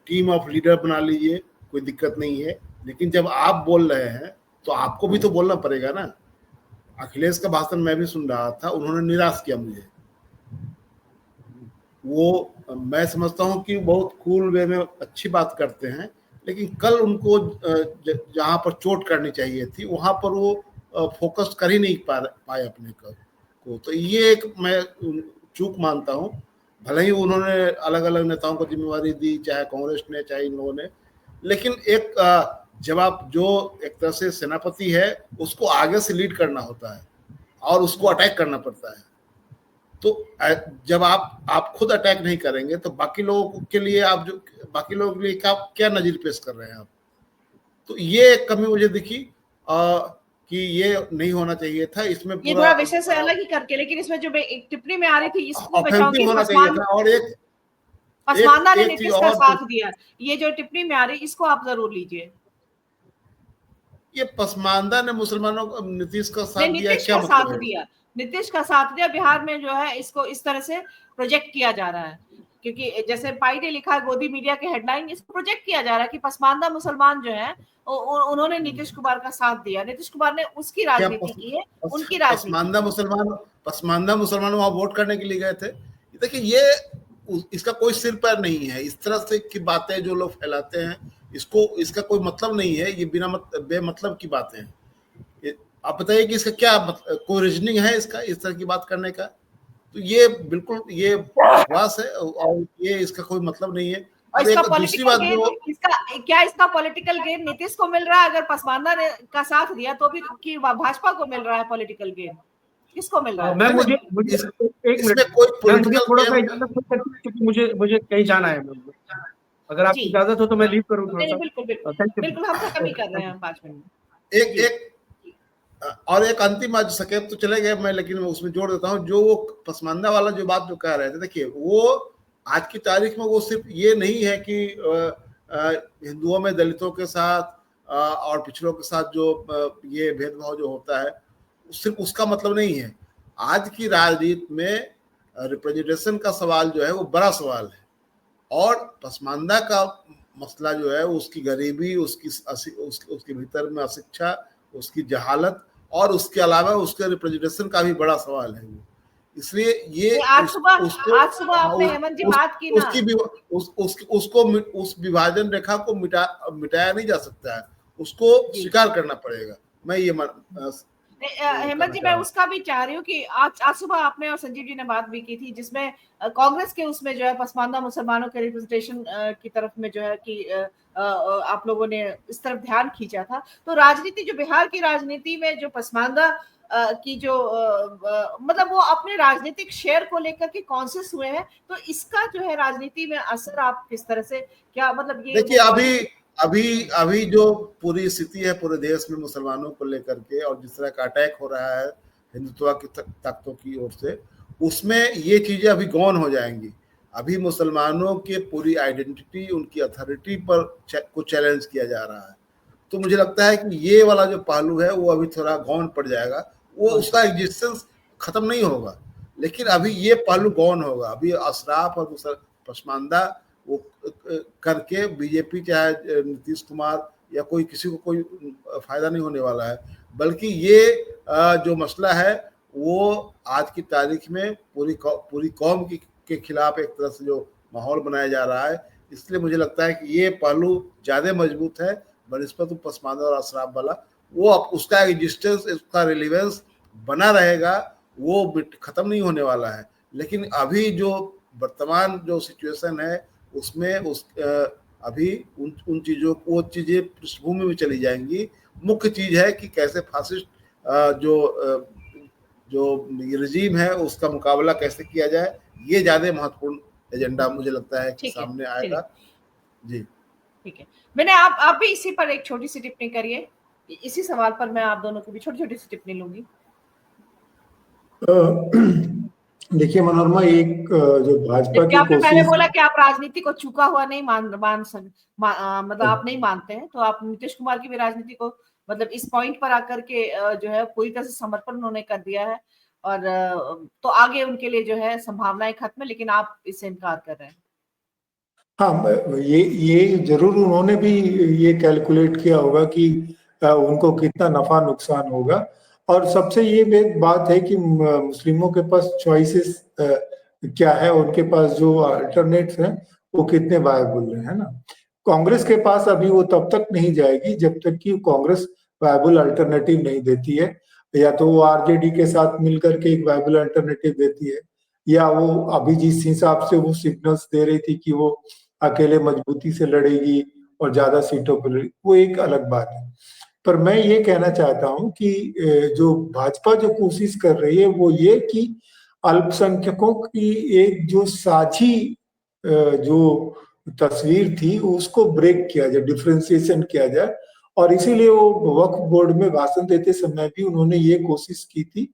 टीम ऑफ लीडर बना लीजिए, कोई दिक्कत नहीं है, लेकिन जब आप बोल रहे हैं तो आपको भी तो बोलना पड़ेगा ना। अखिलेश का भाषण मैं भी सुन रहा था, उन्होंने निराश किया मुझे। वो मैं समझता हूं कि बहुत कूल वे में अच्छी बात करते हैं, लेकिन कल उनको जहां पर चोट करनी चाहिए थी वहां पर वो फोकस कर ही नहीं पाए अपने को। तो ये एक मैं चूक मानता हूं। भले ही उन्होंने अलग अलग नेताओं को जिम्मेवारी दी, चाहे कांग्रेस ने चाहे इन लोगों ने, लेकिन एक जब आप जो एक तरह से सेनापति है उसको आगे से लीड करना होता है और उसको अटैक करना पड़ता है। तो जब आप खुद अटैक नहीं करेंगे तो बाकी लोगों के लिए बाकी लोगों के लिए क्या नजीर पेश कर रहे हैं आप? तो ये कमी मुझे दिखी कि ये नहीं होना चाहिए था। इसमें ये थोड़ा विषय से अलग ही करके, लेकिन इसमें जो एक टिप्पणी में आ रही थी इसको मैं चाहूंगी होना चाहिए था। और पसमानदा ने नीतीश का साथ दिया, ये जो टिप्पणी में आ रही इसको आप जरूर लीजिए। ये पसमानदा ने मुसलमानों को नीतीश का साथ दिया, क्या मतलब है? नीतीश का साथ दिया। बिहार में जो है इसको इस तरह से प्रोजेक्ट किया जा रहा है, क्योंकि जैसे पाई ने लिखा है गोदी मीडिया के हेडलाइन, इसको प्रोजेक्ट किया जा रहा है कि पसमानदा मुसलमान जो है उन्होंने नीतीश कुमार का साथ दिया, नीतीश कुमार ने उसकी राजनीति की है, उनकी राजनीति। पसमानदा मुसलमान वहां वोट करने के लिए गए थे। देखिए, ये इसका कोई सिर पैर नहीं है। इस तरह से की बातें जो लोग फैलाते हैं इसका कोई मतलब नहीं है। ये बेमतलब की बातें हैं। आप बताइए कि इसका क्या कोई रीजनिंग है इसका, इस तरह की बात करने का? तो ये बिल्कुल ये बकवास है और ये इसका कोई मतलब नहीं है। और इसका दूसरी बात इसका पॉलिटिकल गेन नीतीश को मिल रहा है? अगर पसमानदा ने का साथ दिया तो भी कि भाजपा को मिल रहा है पॉलिटिकल गेन, किसको मिल रहा है? मैं मुझे एक मिनट थोड़ा सा क्योंकि मुझे कहीं जाना है। अगर आपकी इजाजत हो तो मैं लीव करूं थोड़ा सा। बिल्कुल हम खत्म ही कर रहे हैं 5 मिनट। एक अंतिम आज सके तो चले गए मैं, लेकिन मैं उसमें जोड़ देता हूं। जो वो पसमानदा वाला जो बात जो कह रहे थे, देखिए वो आज की तारीख में वो सिर्फ ये नहीं है कि हिंदुओं में दलितों के साथ और पिछड़ों के साथ जो ये भेदभाव जो होता है सिर्फ उसका मतलब नहीं है। आज की राजनीति में रिप्रेजेंटेशन का सवाल जो है वो बड़ा सवाल है, और पसमानदा का मसला जो है उसकी गरीबी, उसके भीतर में अशिक्षा, उसकी जहालत और उसके अलावा उसके रिप्रेजेंटेशन का भी बड़ा सवाल है। इसलिए ये आज सुबह आपने हेमंत जी बात की ना, उसको उस विभाजन रेखा को मिटाया नहीं जा सकता है, उसको स्वीकार करना पड़ेगा। मैं ये हेमंत जी, मैं उसका भी चाह रही हूँ कि आज सुबह आपने और संजीव जी ने बात भी की थी, जिसमें कांग्रेस के उसमें जो है पसमानदा मुसलमानों के रिप्रेजेंटेशन की तरफ में जो है कि आप लोगों ने इस तरफ ध्यान खींचा था। तो राजनीति जो बिहार की राजनीति में जो पसमानदा की जो मतलब वो अपने राजनीतिक शेयर को लेकर के कॉन्शियस हुए हैं, तो इसका जो है राजनीति में असर आप किस तरह से, क्या मतलब ये देखिए अभी जो पूरी स्थिति है पूरे देश में मुसलमानों को लेकर के, और जिस तरह का अटैक हो रहा है हिंदुत्व की ताकतों की ओर से, उसमें ये चीजें अभी गौन हो जाएंगी। अभी मुसलमानों के पूरी आइडेंटिटी, उनकी अथॉरिटी पर को चैलेंज किया जा रहा है। तो मुझे लगता है कि ये वाला जो पहलू है वो अभी थोड़ा गौन पड़ जाएगा, वो उसका एग्जिस्टेंस खत्म नहीं होगा, लेकिन अभी ये पहलू गौन होगा। अभी अशराफ और पसमानदा वो करके बीजेपी चाहे नीतीश कुमार या कोई किसी को कोई फायदा नहीं होने वाला है, बल्कि ये जो मसला है वो आज की तारीख में पूरी कौम के खिलाफ एक तरह से जो माहौल बनाया जा रहा है, इसलिए मुझे लगता है कि ये पहलू ज़्यादा मजबूत है बनिस्बत पसमानदा और अशराफ वाला। वो उसका एग्जिस्टेंस, उसका रिलेवेंस बना रहेगा, वो खत्म नहीं होने वाला है। लेकिन अभी जो वर्तमान जो सिचुएशन है उसमें अभी उन चीज़ों को, वो चीज़ें पृष्ठभूमि में चली जाएंगी। मुख्य चीज़ है कि कैसे फासिस्ट जो रजीम है उसका मुकाबला कैसे किया जाए, ये ज़्यादा महत्वपूर्ण एजेंडा मुझे लगता है कि सामने आएगा। जी ठीक है, मैंने आप भी इसी पर एक छोटी सी टिप्पणी करिए। इसी सवाल पर मैं आप दोनों की भी छोटी छोटी सी टिप्पणी लूंगी। देखिए मनोरमा, एक जो भाजपा की आपने पहले कोशिश, बोला कि आप राजनीति को चुका हुआ नहीं मतलब आप नहीं मानते हैं, तो आप नीतीश कुमार की भी राजनीति को मतलब इस पॉइंट पर आकर के जो है पूरी तरह से समर्पण उन्होंने कर दिया है, और तो आगे उनके लिए जो है संभावनाएं खत्म है, लेकिन आप इससे इनकार कर रहे हैं। हाँ, ये जरूर उन्होंने भी ये कैलकुलेट किया होगा कि उनको कितना नफा नुकसान होगा। और सबसे ये बात है कि मुस्लिमों के पास चॉइसेस क्या है, उनके पास जो अल्टरनेट्स हैं वो कितने वायबल है ना। कांग्रेस के पास अभी वो तब तक नहीं जाएगी जब तक कि कांग्रेस वायबल अल्टरनेटिव नहीं देती है, या तो वो आरजेडी के साथ मिलकर के एक वायबल अल्टरनेटिव देती है, या वो अभी जिस हिसाब से वो सिग्नल्स दे रही थी कि वो अकेले मजबूती से लड़ेगी और ज्यादा सीटों पर लड़ेगी, वो एक अलग बात है। पर मैं ये कहना चाहता हूं कि जो भाजपा जो कोशिश कर रही है वो ये कि अल्पसंख्यकों की एक जो साझी जो तस्वीर थी उसको ब्रेक किया जाए, डिफ्रेंसिएशन किया जाए। और इसीलिए वो वक्फ बोर्ड में भाषण देते समय भी उन्होंने ये कोशिश की थी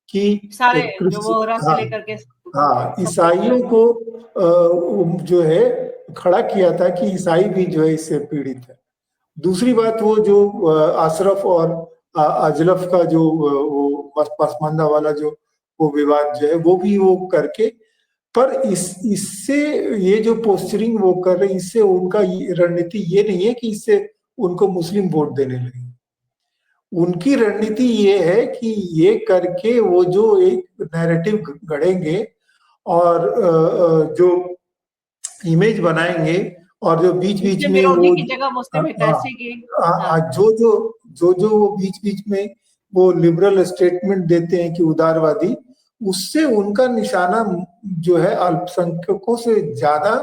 कि सारे जो वो से लेकर के ईसाइयों को जो है खड़ा किया था कि ईसाई भी जो है इससे पीड़ित है। दूसरी बात, वो जो अशरफ और अजलफ का जो वो पसमानदा वाला जो वो विवाद जो है वो भी वो करके, पर इससे ये जो पोस्चरिंग वो कर रहे हैं, इससे उनका रणनीति ये नहीं है कि इससे उनको मुस्लिम वोट देने लगे। उनकी रणनीति ये है कि ये करके वो जो एक नैरेटिव गढ़ेंगे और जो इमेज बनाएंगे, और जो बीच बीच में वो की जगह मुस्लिम हितैषी की जो वो बीच बीच में वो लिबरल स्टेटमेंट देते हैं कि उदारवादी, उससे उनका निशाना जो है अल्पसंख्यकों से ज्यादा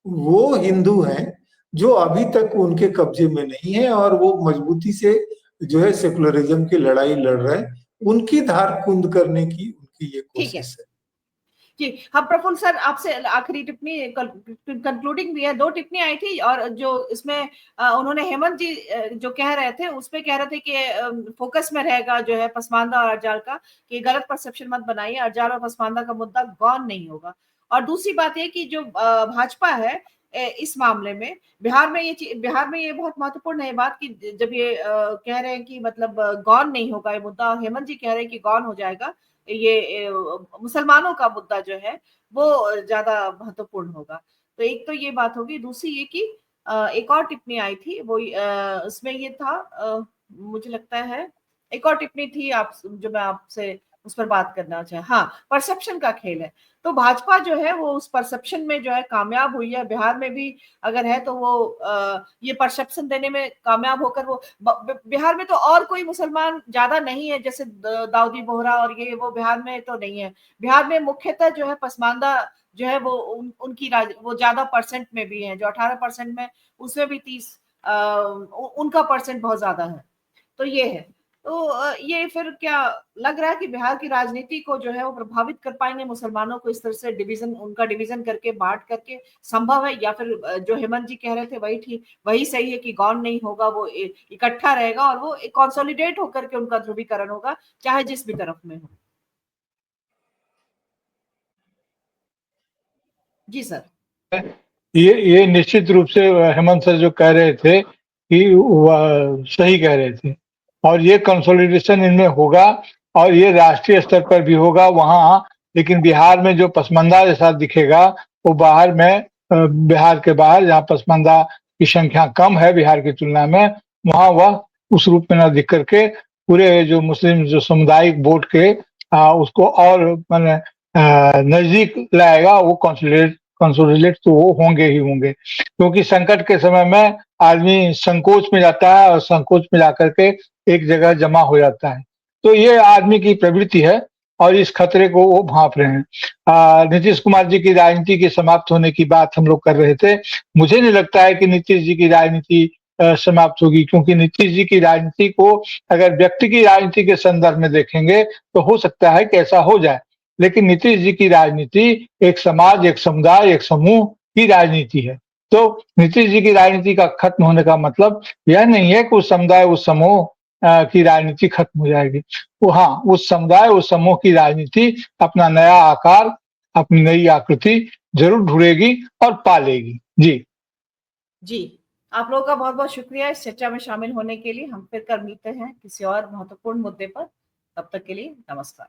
वो हिंदू हैं जो अभी तक उनके कब्जे में नहीं है, और वो मजबूती से जो है सेकुलरिज्म की लड़ाई लड़ रहे हैं। उनकी धार कुंद करने की उनकी ये कोशिश है। जी, हम प्रफुल्ल सर आपसे आखिरी टिप्पणी कंक्लूडिंग भी है। 2 टिप्पणी आई थी, और जो इसमें उन्होंने हेमंत जी जो कह रहे थे उसमें कह रहे थे कि फोकस में रहेगा जो है पसमानदा और अर्जाल का, कि गलत परसेप्शन मत बनाइए, अर्जाल और पसमानदा का मुद्दा गौन नहीं होगा। और दूसरी बात ये कि जो भाजपा है इस मामले में बिहार में ये बहुत महत्वपूर्ण है बात कि जब ये कह रहे हैं कि मतलब गौन नहीं होगा ये मुद्दा, और हेमंत जी कह रहे हैं कि गौन हो जाएगा, ये मुसलमानों का मुद्दा जो है वो ज्यादा महत्वपूर्ण होगा। तो एक तो ये बात होगी। दूसरी ये कि एक और टिप्पणी आई थी, वो उसमें ये था, मुझे लगता है एक और टिप्पणी थी आप जो मैं आपसे उस पर बात करना चाहे। हाँ, परसेप्शन का खेल है। तो भाजपा जो है वो उस परसेप्शन में जो है कामयाब हुई है। बिहार में भी अगर है तो वो ये परसेप्शन देने में कामयाब होकर वो बिहार में तो और कोई मुसलमान ज्यादा नहीं है, जैसे दाऊदी बोहरा और ये वो बिहार में तो नहीं है। बिहार में मुख्यतः जो है पसमानदा जो है वो उनकी वो ज्यादा परसेंट में भी है, जो 18% में उसमें भी 30 उनका परसेंट बहुत ज्यादा है। तो ये है। तो ये फिर क्या लग रहा है कि बिहार की राजनीति को जो है वो प्रभावित कर पाएंगे मुसलमानों को, इस तरह से उनका डिवीजन करके बांट करके संभव है, या फिर जो हेमंत जी कह रहे थे वही सही है कि गौन नहीं होगा, वो इकट्ठा रहेगा और वो कंसोलिडेट होकर के उनका ध्रुवीकरण होगा, चाहे जिस भी तरफ में हो। जी सर। ये निश्चित रूप से हेमंत सर जो कह रहे थे कि वह सही कह रहे थे, और ये कंसोलिडेशन इनमें होगा और ये राष्ट्रीय स्तर पर भी होगा वहाँ। लेकिन बिहार में जो पसमानदा जैसा दिखेगा वो बाहर में, बिहार के बाहर जहाँ पसमानदा की संख्या कम है बिहार की तुलना में, वहाँ वह उस रूप में न दिख करके पूरे जो मुस्लिम जो सामुदायिक वोट के उसको और माने नजदीक लाएगा। वो कंसोलिडेट तो वो होंगे ही होंगे, क्योंकि संकट के समय में आदमी संकोच में जाता है और संकोच में जाकर के एक जगह जमा हो जाता है। तो ये आदमी की प्रवृत्ति है और इस खतरे को वो भांप रहे हैं। नीतीश कुमार जी की राजनीति के समाप्त होने की बात हम लोग कर रहे थे। मुझे नहीं लगता है कि नीतीश जी की राजनीति समाप्त होगी, क्योंकि नीतीश जी की राजनीति को अगर व्यक्ति की राजनीति के संदर्भ में देखेंगे तो हो सकता है कि ऐसा हो जाए, लेकिन नीतीश जी की राजनीति एक समाज, एक समुदाय, एक समूह की राजनीति है। तो नीतीश जी की राजनीति का खत्म होने का मतलब यह नहीं है कि उस समुदाय, उस समूह की राजनीति खत्म हो जाएगी। वो हाँ, उस समुदाय, उस समूह की राजनीति अपना नया आकार, अपनी नई आकृति जरूर ढूंढेगी और पालेगी। जी, आप लोगों का बहुत बहुत शुक्रिया इस चर्चा में शामिल होने के लिए। हम फिर कर मिलते हैं किसी और महत्वपूर्ण मुद्दे पर। तब तक के लिए नमस्कार।